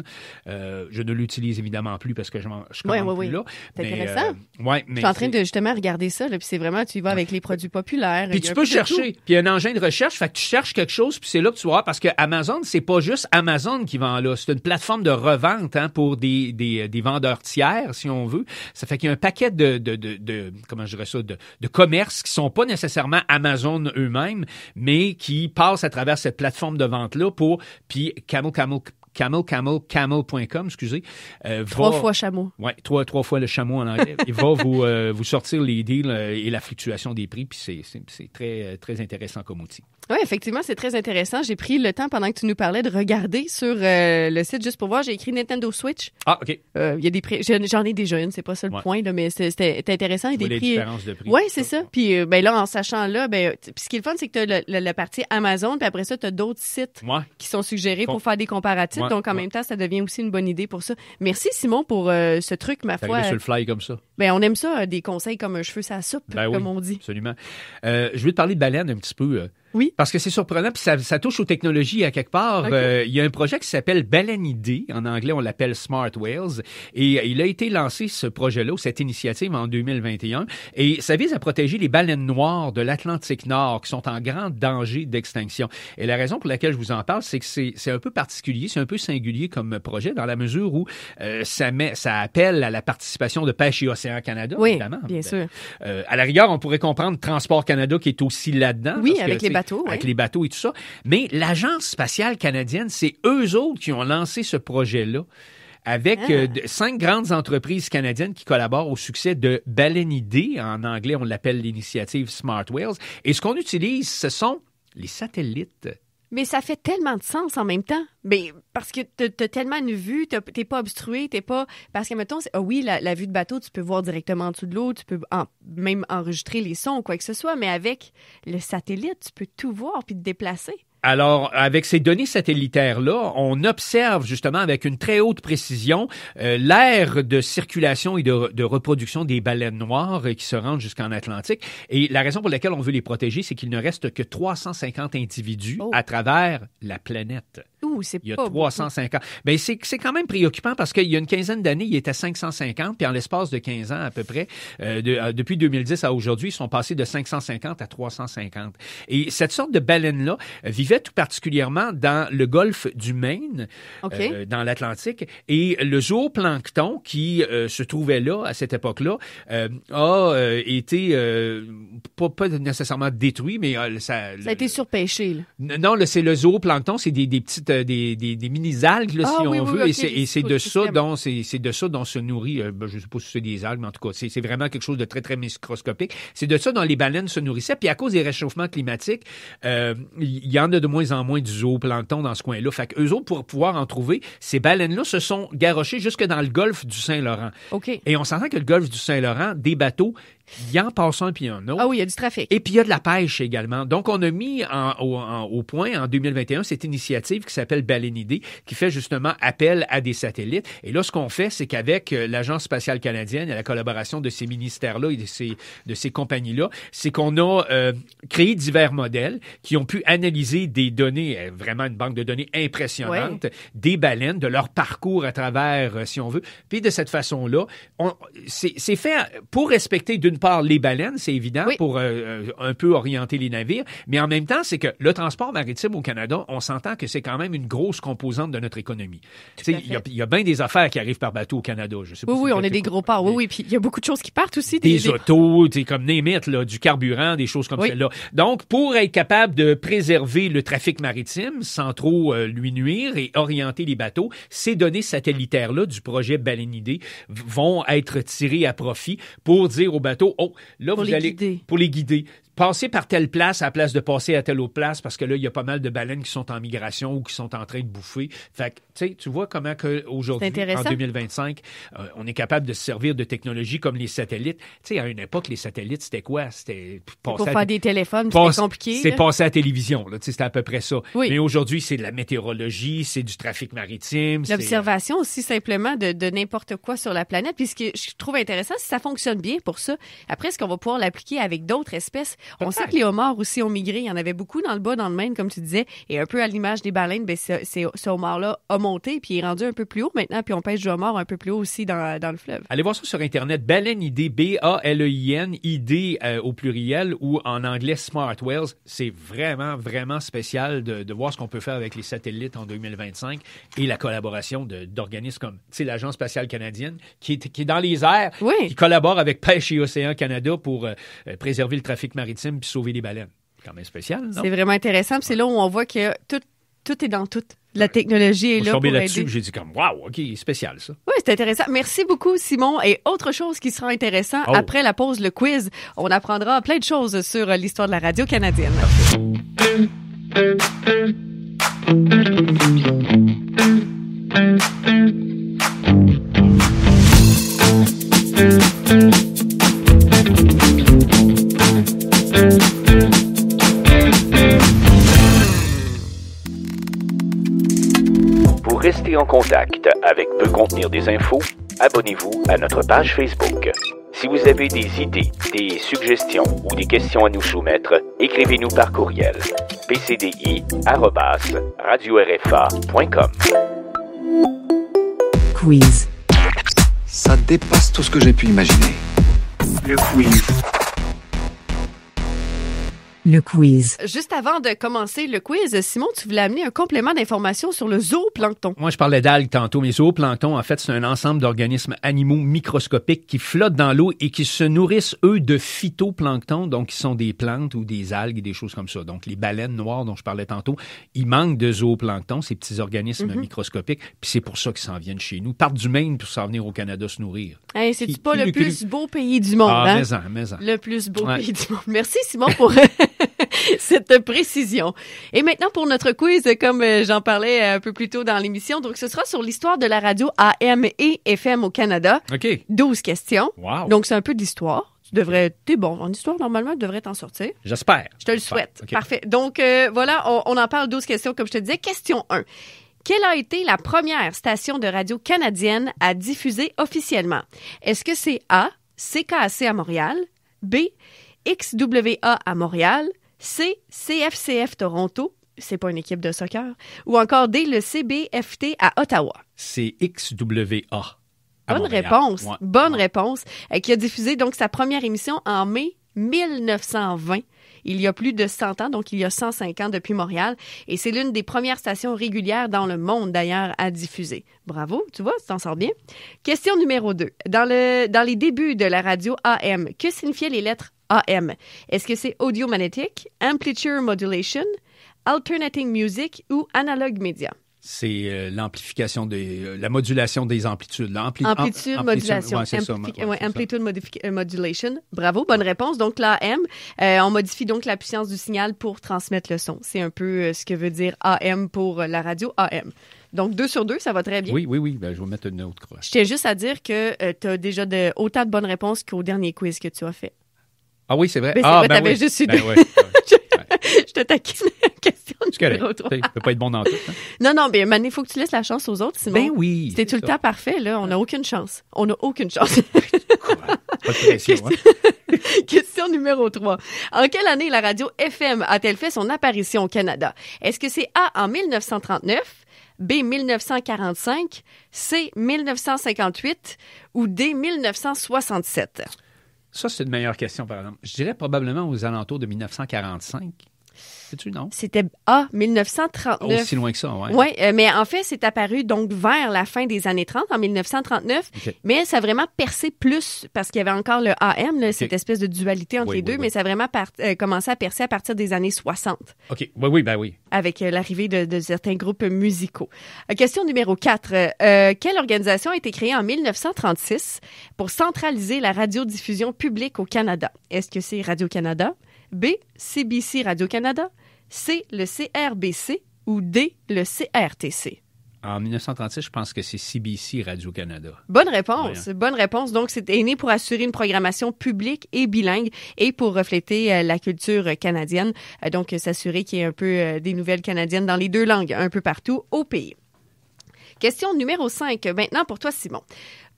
Je ne l'utilise évidemment plus parce que je commande plus là. C'est intéressant. Mais je suis en train de justement regarder ça, là, puis c'est vraiment, tu y vas avec les produits populaires. Puis tu peux chercher. Puis il y a un engin de recherche, fait que tu cherches quelque chose, puis c'est là que tu vas voir, parce que Amazon, c'est pas juste Amazon qui vend là. C'est une plateforme de revente pour des vendeurs tiers, si on veut. Ça fait qu'il y a un paquet de comment je dirais ça, de commerces qui sont pas nécessairement Amazon eux-mêmes, mais qui passent à travers cette plateforme de vente-là puis camelcamel.com, excusez. 3 fois chameau. Oui, 3 fois le chameau en anglais. Il va vous sortir les deals et la fluctuation des prix, puis c'est très, très intéressant comme outil. Oui, effectivement, c'est très intéressant. J'ai pris le temps, pendant que tu nous parlais, de regarder sur le site juste pour voir. J'ai écrit Nintendo Switch. Ah, OK. Il y a des prix. J'en ai déjà une, c'est pas ça le point, là, mais c'était intéressant. Tu vois des les prix. différences de prix. Oui, c'est ça. Puis là, en sachant là, puis ce qui est le fun, c'est que tu as la partie Amazon, puis après ça, tu as d'autres sites qui sont suggérés pour faire des comparatifs. Donc, en même temps, ça devient aussi une bonne idée pour ça. Merci, Simon, pour ce truc, ma foi. Sur le fly comme ça. On aime ça, des conseils comme un cheveu sur la soupe, comme on dit. Absolument. Je vais te parler de baleine un petit peu. Oui. Parce que c'est surprenant, puis ça touche aux technologies à quelque part. Okay. Il y a un projet qui s'appelle Baleine-ID. En anglais, on l'appelle Smart Whales. Et il a été lancé, ce projet-là, cette initiative, en 2021. Et ça vise à protéger les baleines noires de l'Atlantique Nord, qui sont en grand danger d'extinction. Et la raison pour laquelle je vous en parle, c'est que c'est un peu particulier, c'est un peu singulier comme projet, dans la mesure où ça appelle à la participation de Pêche et Océan Canada, évidemment. Bien sûr. À la rigueur, on pourrait comprendre Transport Canada qui est aussi là-dedans. Oui, avec les bateaux. Avec les bateaux et tout ça. Mais l'Agence spatiale canadienne, c'est eux autres qui ont lancé ce projet-là avec 5 grandes entreprises canadiennes qui collaborent au succès de Baleine-ID. En anglais, on l'appelle l'initiative Smart Whales. Et ce qu'on utilise, ce sont les satellites. Mais ça fait tellement de sens en même temps. Mais parce que t'as tellement une vue, t'es pas obstrué, t'es pas... Parce que, mettons, la vue de bateau, tu peux voir directement en dessous de l'eau, tu peux même enregistrer les sons ou quoi que ce soit, mais avec le satellite, tu peux tout voir puis te déplacer. Alors, avec ces données satellitaires-là, on observe justement avec une très haute précision l'aire de circulation et de reproduction des baleines noires qui se rendent jusqu'en Atlantique. Et la raison pour laquelle on veut les protéger, c'est qu'il ne reste que 350 individus à travers la planète. Il y a 350. Ben, c'est quand même préoccupant parce qu'il y a une quinzaine d'années, il était 550, puis en l'espace de 15 ans à peu près, depuis 2010 à aujourd'hui, ils sont passés de 550 à 350. Et cette sorte de baleine-là vivait tout particulièrement dans le golfe du Maine, dans l'Atlantique, et le zooplancton qui se trouvait là à cette époque-là a été pas nécessairement détruit, mais ça a été surpêché. Non, là, c'est le zooplancton, c'est des petites des mini-algues, là, si on veut, et c'est de ça dont se nourrit, je ne sais pas si c'est des algues, mais en tout cas, c'est vraiment quelque chose de très, très microscopique. C'est de ça dont les baleines se nourrissaient. Puis à cause des réchauffements climatiques, il y en a de moins en moins du zooplancton dans ce coin-là. Fait qu'eux autres, pour pouvoir en trouver, ces baleines-là se sont garrochées jusque dans le golfe du Saint-Laurent. Et on s'entend que le golfe du Saint-Laurent, des bateaux, il y en passe un puis un autre. Ah oui, il y a du trafic. Et puis il y a de la pêche également. Donc on a mis au point en 2021 cette initiative qui s'appelle Baleine-ID, qui fait justement appel à des satellites. Et là, ce qu'on fait, c'est qu'avec l'Agence spatiale canadienne et la collaboration de ces ministères-là et de ces compagnies-là, c'est qu'on a créé divers modèles qui ont pu analyser des données, vraiment une banque de données impressionnante, des baleines, de leur parcours à travers, si on veut. Puis de cette façon-là, c'est fait pour respecter d'une part les baleines, c'est évident, pour un peu orienter les navires, mais en même temps, c'est que le transport maritime au Canada, on s'entend que c'est quand même une grosse composante de notre économie. Il y a bien des affaires qui arrivent par bateau au Canada. Je sais pas on est des gros ports. Oui, puis il y a beaucoup de choses qui partent aussi. Des autos, comme name it, là, du carburant, des choses comme celle-là. Donc, pour être capable de préserver le trafic maritime sans trop lui nuire et orienter les bateaux, ces données satellitaires-là du projet Baleine-ID vont être tirées à profit pour dire aux bateaux, là, vous allez... Pour les guider. Passer par telle place à la place de passer à telle autre place parce que là, il y a pas mal de baleines qui sont en migration ou qui sont en train de bouffer. Fait que, tu vois comment qu'aujourd'hui, en 2025, on est capable de se servir de technologies comme les satellites. Tu sais, à une époque, les satellites, c'était quoi? C'était pour faire des téléphones, c'était compliqué. C'est passer à la télévision, là. C'était à peu près ça. Oui. Mais aujourd'hui, c'est de la météorologie, c'est du trafic maritime. L'observation aussi simplement de n'importe quoi sur la planète. Puis ce que je trouve intéressant, si ça fonctionne bien pour ça, après, est-ce qu'on va pouvoir l'appliquer avec d'autres espèces? On sait que les homards aussi ont migré. Il y en avait beaucoup dans le bas, dans le Maine, comme tu disais. Et un peu à l'image des baleines, ce homard-là a monté, puis il est rendu un peu plus haut maintenant, puis on pêche du homard un peu plus haut aussi dans le fleuve. Allez voir ça sur Internet. Baleine-ID, B-A-L-E-I-N-ID au pluriel, ou en anglais Smart Whales. C'est vraiment, vraiment spécial de voir ce qu'on peut faire avec les satellites en 2025 et la collaboration d'organismes comme l'Agence spatiale canadienne, qui est dans les airs, qui collabore avec Pêche et Océan Canada pour préserver le trafic maritime puis sauver les baleines. C'est quand même spécial, non? C'est vraiment intéressant. Puis c'est là où on voit que Tout est dans tout. La technologie est Je là suis pour tombé aider. là-dessus, j'ai dit comme, wow, OK, spécial ça. Oui, c'est intéressant. Merci beaucoup, Simon. Et autre chose qui sera intéressant, après la pause, le quiz, on apprendra plein de choses sur l'histoire de la radio canadienne. Pour rester en contact avec Peut contenir des infos, abonnez-vous à notre page Facebook. Si vous avez des idées, des suggestions ou des questions à nous soumettre, écrivez-nous par courriel pcdi@radio-rfa.com. Quiz. Ça dépasse tout ce que j'ai pu imaginer. Le quiz. Le quiz. Juste avant de commencer le quiz, Simon, tu voulais amener un complément d'information sur le zooplancton. Moi, je parlais d'algues tantôt, mais zooplancton, en fait, c'est un ensemble d'organismes animaux microscopiques qui flottent dans l'eau et qui se nourrissent, eux, de phytoplancton, donc qui sont des plantes ou des algues et des choses comme ça. Donc, les baleines noires dont je parlais tantôt, ils manquent de zooplancton, ces petits organismes microscopiques, puis c'est pour ça qu'ils s'en viennent chez nous. Ils partent du Maine pour s'en venir au Canada se nourrir. Hey, c'est-tu pas le plus beau pays du monde, Ah, hein? mais en. Le plus beau pays du monde. Merci, Simon, pour cette précision. Et maintenant, pour notre quiz, comme j'en parlais un peu plus tôt dans l'émission, donc ce sera sur l'histoire de la radio AM et FM au Canada. OK. 12 questions. Wow. Donc, c'est un peu d'histoire. T'es bon en histoire, normalement, tu devrais t'en sortir. J'espère. Je te le souhaite. Okay. Parfait. Donc, voilà, on en parle 12 questions, comme je te disais. Question 1. Quelle a été la première station de radio canadienne à diffuser officiellement? Est-ce que c'est A, CKAC à Montréal, B, XWA à Montréal, C, CFCF Toronto, c'est pas une équipe de soccer, ou encore D, le CBFT à Ottawa? C'est XWA. Bonne réponse. Ouais. Bonne réponse. Qui a diffusé donc sa première émission en mai 1920. Il y a plus de 100 ans, donc il y a 105 ans depuis Montréal. Et c'est l'une des premières stations régulières dans le monde, d'ailleurs, à diffuser. Bravo, tu vois, tu t'en sors bien. Question numéro 2. Dans les débuts de la radio AM, que signifiaient les lettres AM? Est-ce que c'est Audio Magnetic, Amplitude Modulation, Alternating Music ou Analog Media? C'est l'amplification la modulation des amplitudes. Amplitude, modulation. Ouais, c'est ça, Amplitude Modulation. Bravo, bonne réponse. Donc, l'AM, on modifie donc la puissance du signal pour transmettre le son. C'est un peu ce que veut dire AM pour la radio AM. Donc, 2 sur 2, ça va très bien. Oui. Ben, je vais mettre une autre croix. Je tiens juste à dire que tu as déjà autant de bonnes réponses qu'au dernier quiz que tu as fait. Ah oui, c'est vrai. Ben, c'est vrai, t'avais juste eu deux. Je te taquine. Question numéro 3. Tu peux pas être bon dans tout. Hein? Non, mais Mané, il faut que tu laisses la chance aux autres, sinon. Ben oui. C'était tout le temps parfait, là. On n'a aucune chance. On n'a aucune chance. Quoi? Pas de pression, hein? Question numéro 3. En quelle année la radio FM a-t-elle fait son apparition au Canada? Est-ce que c'est A en 1939, B 1945, C 1958 ou D 1967? Ça, c'est une meilleure question, par exemple. Je dirais probablement aux alentours de 1945. C'est-tu, non? C'était A, 1939. Aussi loin que ça, oui. Oui, mais en fait, c'est apparu donc vers la fin des années 30, en 1939. Okay. Mais ça a vraiment percé plus, parce qu'il y avait encore le AM, là, cette espèce de dualité entre les deux, mais ça a vraiment commencé à percer à partir des années 60. OK. Oui. Avec l'arrivée de certains groupes musicaux. Question numéro 4. Quelle organisation a été créée en 1936 pour centraliser la radiodiffusion publique au Canada? Est-ce que c'est Radio-Canada? B, CBC Radio-Canada, C, le CRBC ou D, le CRTC? En 1936, je pense que c'est CBC Radio-Canada. Bonne réponse. Ouais. Bonne réponse. Donc, c'était né pour assurer une programmation publique et bilingue et pour refléter la culture canadienne. Donc, s'assurer qu'il y ait un peu des nouvelles canadiennes dans les deux langues, un peu partout au pays. Question numéro 5. Maintenant, pour toi, Simon.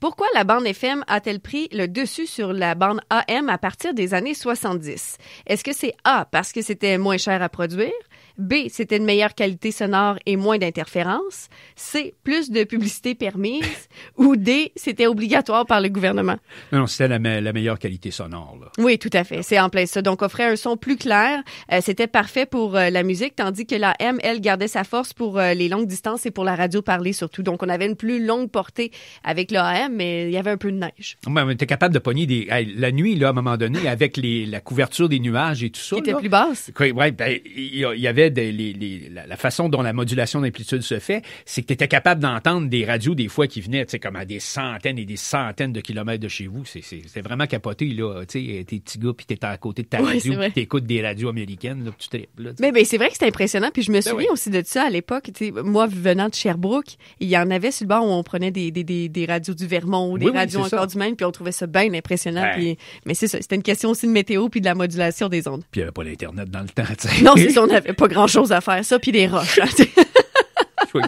Pourquoi la bande FM a-t-elle pris le dessus sur la bande AM à partir des années 70? Est-ce que c'est A, parce que c'était moins cher à produire? B, c'était une meilleure qualité sonore et moins d'interférences? C, plus de publicité permise? Ou D, c'était obligatoire par le gouvernement? Non, c'était la meilleure qualité sonore. Là. Oui, tout à fait. C'est en plein ça. Donc, offrait un son plus clair. C'était parfait pour la musique, tandis que la AM, elle, gardait sa force pour les longues distances et pour la radio parlée surtout. Donc, on avait une plus longue portée avec le AM, mais il y avait un peu de neige. Mais t'es capable de pogner la nuit, là, à un moment donné, avec la couverture des nuages et tout ça. Qui était plus basse. Oui, ben, il y avait disais la façon dont la modulation d'amplitude se fait, c'est que tu étais capable d'entendre des radios des fois qui venaient, tu sais, comme à des centaines et des centaines de kilomètres de chez vous. C'était vraiment capoté, là. Tu sais, t'es petit gars, puis t'es à côté de ta radio, puis t'écoutes des radios américaines, là, puis tu tripes, là. Mais c'est vrai que c'était impressionnant, puis je me souviens aussi de ça à l'époque. Tu sais, moi, venant de Sherbrooke, il y en avait sur le bord où on prenait des radios du Vermont, des radios encore du Maine, puis on trouvait ça bien impressionnant. Puis, mais c'est ça, c'était une question aussi de météo puis de la modulation des ondes. Puis il n'y avait pas l'Internet dans le temps, tu sais. Non, c'est ça, on n'avait pas grand-chose à faire, ça, puis des roches.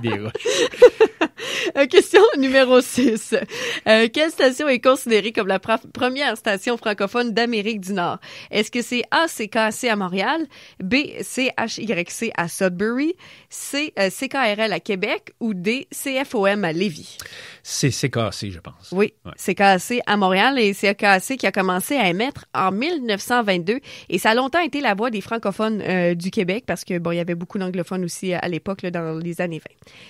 Des roches. Question numéro 6. Quelle station est considérée comme la première station francophone d'Amérique du Nord? Est-ce que c'est A, CKAC à Montréal, B, CHYC à Sudbury, C, CKRL à Québec ou D, CFOM à Lévis? C'est CKAC, je pense. Oui, CKAC à Montréal et CKAC qui a commencé à émettre en 1922 et ça a longtemps été la voix des francophones du Québec parce que bon, il y avait beaucoup d'anglophones aussi à l'époque là, dans les années 20.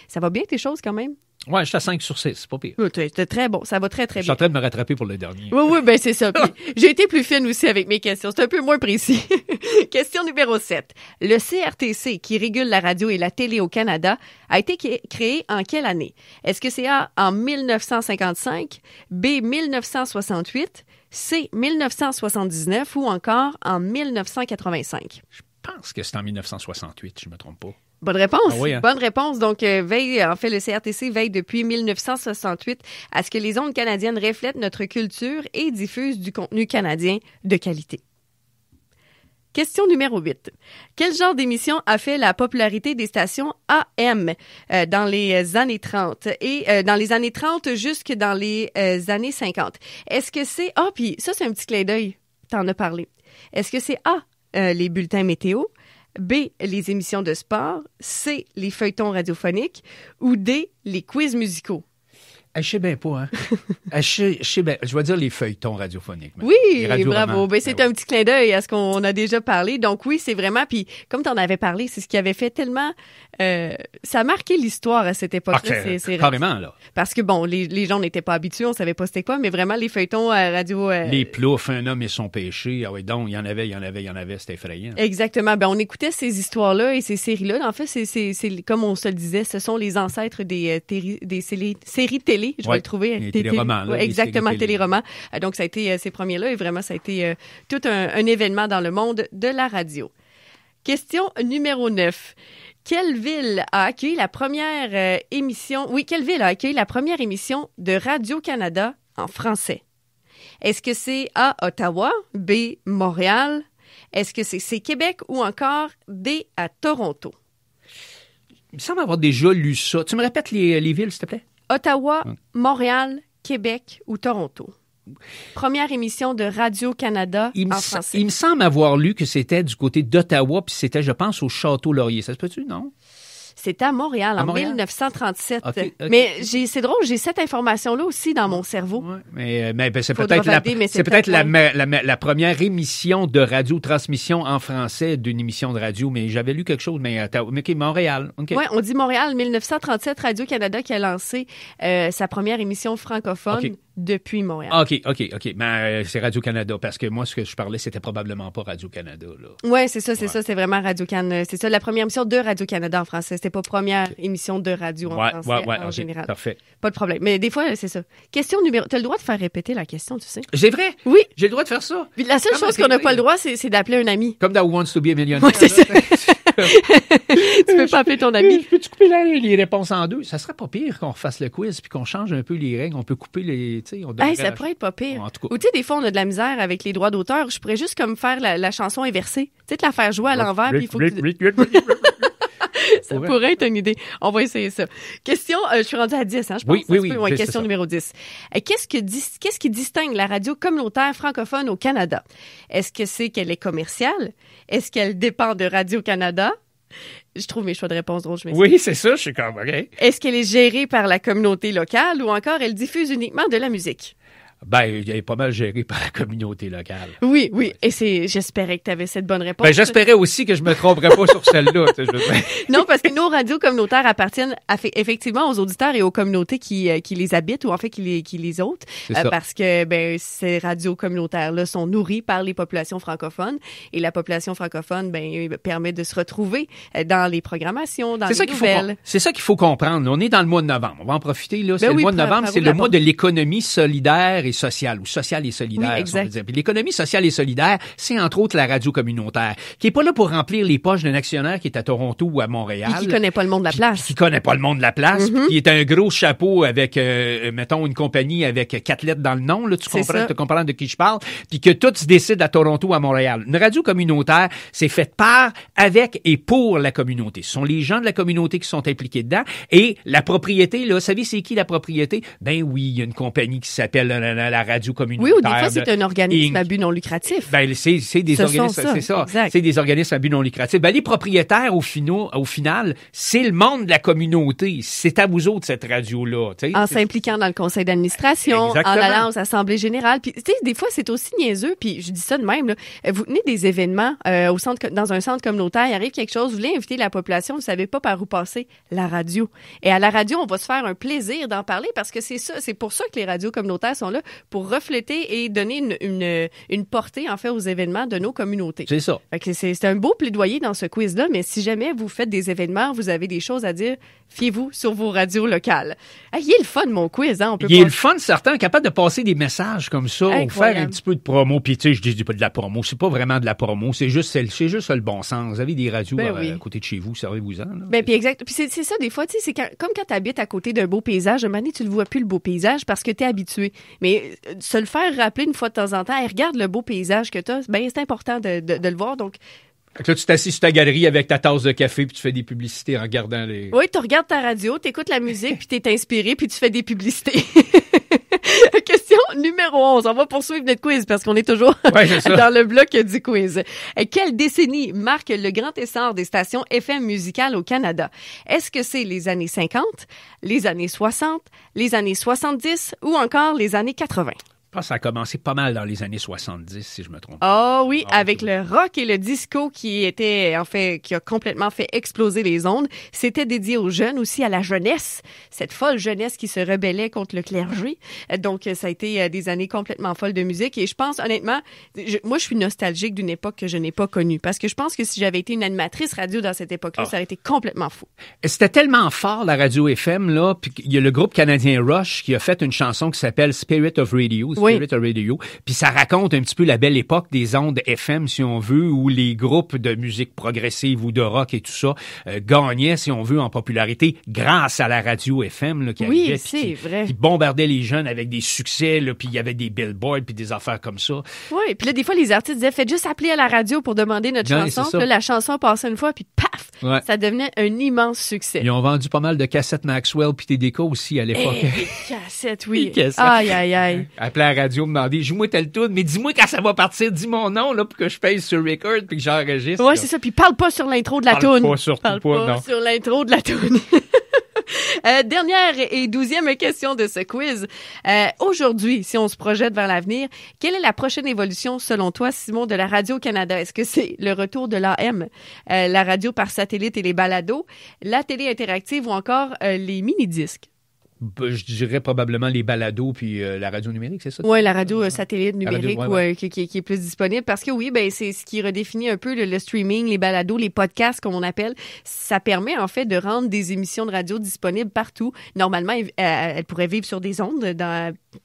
Ça va bien tes choses quand même? Ouais, je suis à 5 sur 6, c'est pas pire. C'était très bon, ça va très, très bien. Je suis en train de me rattraper pour le dernier. Oui, ben c'est ça. Puis, j'ai été plus fine aussi avec mes questions. C'est un peu moins précis. Question numéro 7. Le CRTC, qui régule la radio et la télé au Canada, a été créé en quelle année? Est-ce que c'est A, en 1955, B, 1968, C, 1979 ou encore en 1985? Je pense que c'est en 1968, je me trompe pas. Bonne réponse. Ah oui, hein? Bonne réponse. Donc, le CRTC veille depuis 1968 à ce que les ondes canadiennes reflètent notre culture et diffusent du contenu canadien de qualité. Question numéro 8. Quel genre d'émission a fait la popularité des stations AM dans les années 30 et dans les années 30 jusque dans les années 50? Est-ce que c'est... Ah, puis ça, c'est un petit clin d'œil. T'en as parlé. Est-ce que c'est A, les bulletins météo, B, les émissions de sport, C, les feuilletons radiophoniques ou D, les quiz musicaux? Je sais bien pas, hein. Je vais dire les feuilletons radiophoniques. Oui, bravo. Ben, c'est un petit clin d'œil à ce qu'on a déjà parlé. Donc oui, c'est vraiment, puis comme tu en avais parlé, c'est ce qui avait fait tellement... ça a marqué l'histoire à cette époque-là. C'est carrément, là. Parce que, bon, les gens n'étaient pas habitués, on savait pas c'était quoi, mais vraiment, les feuilletons radio... Les ploufs, un homme et son péché. Ah oui, donc, il y en avait, c'était effrayant. Exactement. Ben, on écoutait ces histoires-là et ces séries-là. En fait, c'est comme on se le disait, ce sont les ancêtres des séries télé. Je vais le trouver. Les téléromans. Ouais, exactement, téléromans. Donc, ça a été ces premiers-là et vraiment, ça a été tout un événement dans le monde de la radio. Question numéro 9. Quelle ville a accueilli la première émission... Oui, quelle ville a accueilli la première émission de Radio-Canada en français? Est-ce que c'est A, Ottawa, B, Montréal? Est-ce que c'est Québec ou encore D, à Toronto? Il me semble avoir déjà lu ça. Tu me répètes les villes, s'il te plaît? Ottawa, Montréal, Québec ou Toronto? Première émission de Radio-Canada en français. Il me semble avoir lu que c'était du côté d'Ottawa, puis c'était, je pense, au Château-Laurier. Ça se peut-tu, non? C'était à Montréal, en 1937. Okay. Mais c'est drôle, j'ai cette information-là aussi dans mon cerveau. Ouais, mais c'est peut-être la première émission de radio-transmission en français d'une émission de radio, mais j'avais lu quelque chose, mais Montréal. Okay. Oui, on dit Montréal, 1937, Radio-Canada qui a lancé sa première émission francophone depuis Montréal. OK. Mais c'est Radio-Canada, parce que moi, ce que je parlais, c'était probablement pas Radio-Canada. Oui, c'est ça, c'est vraiment Radio-Canada. C'est ça, la première émission de Radio-Canada en français. C'était pas première émission de radio en français en général. Parfait. Pas de problème. Mais des fois, c'est ça. Question numéro... Tu as le droit de faire répéter la question, tu sais. C'est vrai? Oui. J'ai le droit de faire ça. Puis la seule chose qu'on n'a pas le droit, c'est d'appeler un ami. Comme dans Who Wants to be a Millionaire. Oui, c'est ça. Tu peux pas appeler ton ami. Peux-tu couper les réponses en deux? Ça serait pas pire qu'on refasse le quiz puis qu'on change un peu les règles. On peut couper les... ça pourrait être pas pire. En tout cas. Ou tu sais, des fois, on a de la misère avec les droits d'auteur. Je pourrais juste comme faire la chanson inversée. Tu sais, te la faire jouer à l'envers. Puis il faut que ça pourrait être une idée. On va essayer ça. Question, je suis rendue à 10, hein, je pense. Oui, question numéro 10. Qu'est-ce qui distingue la radio communautaire francophone au Canada? Est-ce que c'est qu'elle est commerciale? Est-ce qu'elle dépend de Radio-Canada? Je trouve mes choix de réponse drôles. Oui, c'est ça, je suis comme, OK. Est-ce qu'elle est gérée par la communauté locale ou encore elle diffuse uniquement de la musique? Ben, il est pas mal géré par la communauté locale. Oui. Et j'espérais que tu avais cette bonne réponse. Ben, j'espérais aussi que je me tromperais pas sur celle-là. Non, parce que nos radios communautaires appartiennent effectivement aux auditeurs et aux communautés qui les habitent ou en fait qui les ôtent. Parce que ces radios communautaires-là sont nourries par les populations francophones et la population francophone permet de se retrouver dans les programmations, dans les nouvelles. C'est ça qu'il faut comprendre. On est dans le mois de novembre. On va en profiter. Là. Le mois de novembre, c'est le mois de l'économie solidaire et sociale, ou sociale et solidaire, oui, exact. on peut dire. Puis l'économie sociale et solidaire, c'est entre autres la radio communautaire, qui est pas là pour remplir les poches d'un actionnaire qui est à Toronto ou à Montréal. Et qui connaît pas le monde de la place. Qui connaît pas le monde de la place, qui est un gros chapeau avec, mettons, une compagnie avec 4 lettres dans le nom, là, tu comprends de qui je parle, puis que tout se décide à Toronto ou à Montréal. Une radio communautaire, c'est faite par, avec et pour la communauté. Ce sont les gens de la communauté qui sont impliqués dedans. Et la propriété, là, vous savez, c'est qui la propriété? Ben oui, il y a une compagnie qui s'appelle la radio communautaire. Oui, ou des fois, c'est un organisme à but non lucratif. Ben, c'est des organismes, c'est ça. Exact. C'est des organismes à but non lucratif. Ben, les propriétaires, au final, c'est le monde de la communauté. C'est à vous autres, cette radio-là. En s'impliquant dans le conseil d'administration, en allant aux assemblées générales. Puis, tu sais, des fois, c'est aussi niaiseux. Puis, je dis ça de même, là. Vous tenez des événements dans un centre communautaire, il arrive quelque chose, vous voulez inviter la population, vous ne savez pas par où passer, la radio. Et à la radio, on va se faire un plaisir d'en parler parce que c'est pour ça que les radios communautaires sont là, pour refléter et donner une portée, en fait, aux événements de nos communautés. C'est ça. Fait que c'est un beau plaidoyer dans ce quiz-là, mais si jamais vous faites des événements, vous avez des choses à dire, fiez-vous sur vos radios locales. Il est le fun, mon quiz, hein? Il est le fun, certain, capable de passer des messages comme ça, ou faire un petit peu de promo. Puis, tu sais, je dis pas de la promo, c'est pas vraiment de la promo, c'est juste le bon sens. Vous avez des radios à côté de chez vous, servez-vous-en. Puis exact. Puis c'est ça, des fois, tu sais, c'est comme quand tu habites à côté d'un beau paysage, un moment donné, tu ne vois plus le beau paysage parce que tu es habitué. Mais se le faire rappeler une fois de temps en temps, hey, regarde le beau paysage que tu as, c'est important de le voir. Donc, là, tu t'assis sur ta galerie avec ta tasse de café puis tu fais des publicités en regardant les... Oui, tu regardes ta radio, tu écoutes la musique puis tu es inspiré puis tu fais des publicités. Question numéro 11. On va poursuivre notre quiz parce qu'on est toujours dans le bloc du quiz. Quelle décennie marque le grand essor des stations FM musicales au Canada? Est-ce que c'est les années 50, les années 60, les années 70 ou encore les années 80? Je pense que ça a commencé pas mal dans les années 70, si je me trompe. Oui, avec le rock et le disco qui a complètement fait exploser les ondes. C'était dédié aux jeunes, aussi à la jeunesse, cette folle jeunesse qui se rebellait contre le clergé. Donc, ça a été des années complètement folles de musique. Et je pense, honnêtement, moi, je suis nostalgique d'une époque que je n'ai pas connue. Parce que je pense que si j'avais été une animatrice radio dans cette époque-là, ça aurait été complètement fou. C'était tellement fort, la radio FM, là. Puis il y a le groupe canadien Rush qui a fait une chanson qui s'appelle Spirit of Radio. Puis ça raconte un petit peu la belle époque des ondes FM, si on veut, où les groupes de musique progressive ou de rock et tout ça gagnaient, si on veut, en popularité grâce à la radio FM là, qui arrivait, qui bombardait les jeunes avec des succès, là, puis il y avait des billboards puis des affaires comme ça. Oui, puis là, des fois, les artistes disaient « Faites juste appeler à la radio pour demander notre chanson. » Puis là, la chanson passait une fois, puis paf! Ouais. Ça devenait un immense succès. Ils ont vendu pas mal de cassettes Maxwell puis TDK aussi à l'époque. Des cassettes, oui. Aïe, aïe, aïe. Appelez à la radio, me demander, joue-moi tel tune, mais dis-moi quand ça va partir, dis mon nom là pour que je pèse sur record puis que j'enregistre. Ouais, c'est ça, puis parle pas sur l'intro de la toune. Parle pas sur l'intro de la toune. Dernière et 12e question de ce quiz. Aujourd'hui, si on se projette vers l'avenir, quelle est la prochaine évolution, selon toi, Simon, de la Radio-Canada? Est-ce que c'est le retour de l'AM, la radio par satellite et les balados, la télé interactive ou encore les mini-disques? Je dirais probablement les balados puis la radio numérique, c'est ça? Oui, la radio satellite numérique qui est plus disponible parce que oui, c'est ce qui redéfinit un peu le streaming, les balados, les podcasts comme on appelle. Ça permet en fait de rendre des émissions de radio disponibles partout. Normalement, elles pourraient vivre sur des ondes,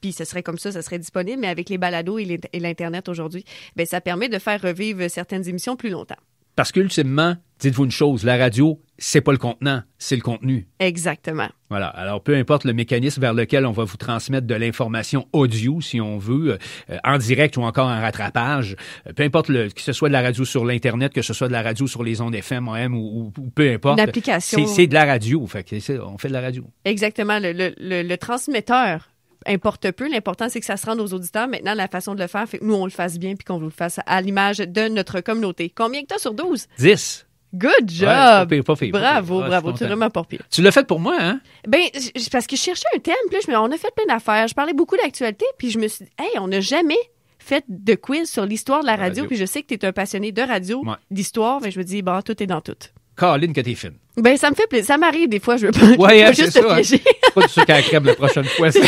puis ce serait comme ça serait disponible, mais avec les balados et l'Internet aujourd'hui, ça permet de faire revivre certaines émissions plus longtemps. Parce qu'ultimement, dites-vous une chose, la radio, c'est pas le contenant, c'est le contenu. Exactement. Voilà. Alors, peu importe le mécanisme vers lequel on va vous transmettre de l'information audio, si on veut, en direct ou encore en rattrapage, peu importe que ce soit de la radio sur l'Internet, que ce soit de la radio sur les ondes FM, AM ou peu importe. L'application. C'est de la radio. Fait que on fait de la radio. Exactement. Le transmetteur importe peu. L'important, c'est que ça se rende aux auditeurs. Maintenant, la façon de le faire, fait que nous, on le fasse bien puis qu'on vous le fasse à l'image de notre communauté. Combien que t'as sur 12? 10. Good job! Ouais, pas pire. Bravo. Je suis C'est vraiment pas pire. Tu l'as fait pour moi, hein? Ben, parce que je cherchais un thème, puis là, on a fait plein d'affaires. Je parlais beaucoup d'actualité, puis je me suis dit, hey, on n'a jamais fait de quiz sur l'histoire de la radio, puis je sais que tu es un passionné de radio, d'histoire, mais je me dis, bon, tout est dans tout. Caroline, que t'es fine. Ben, ça me fait plaisir. Ça m'arrive des fois, je veux pas. Ouais, juste c'est te ça. piéger. Pas du sucre à la crème la prochaine fois. Je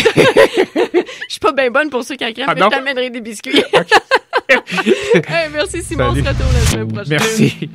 suis pas bien bonne pour ceux qui en crème, mais je t'amènerai des biscuits. Hey, merci Simon, on se retrouve la semaine prochaine. Merci.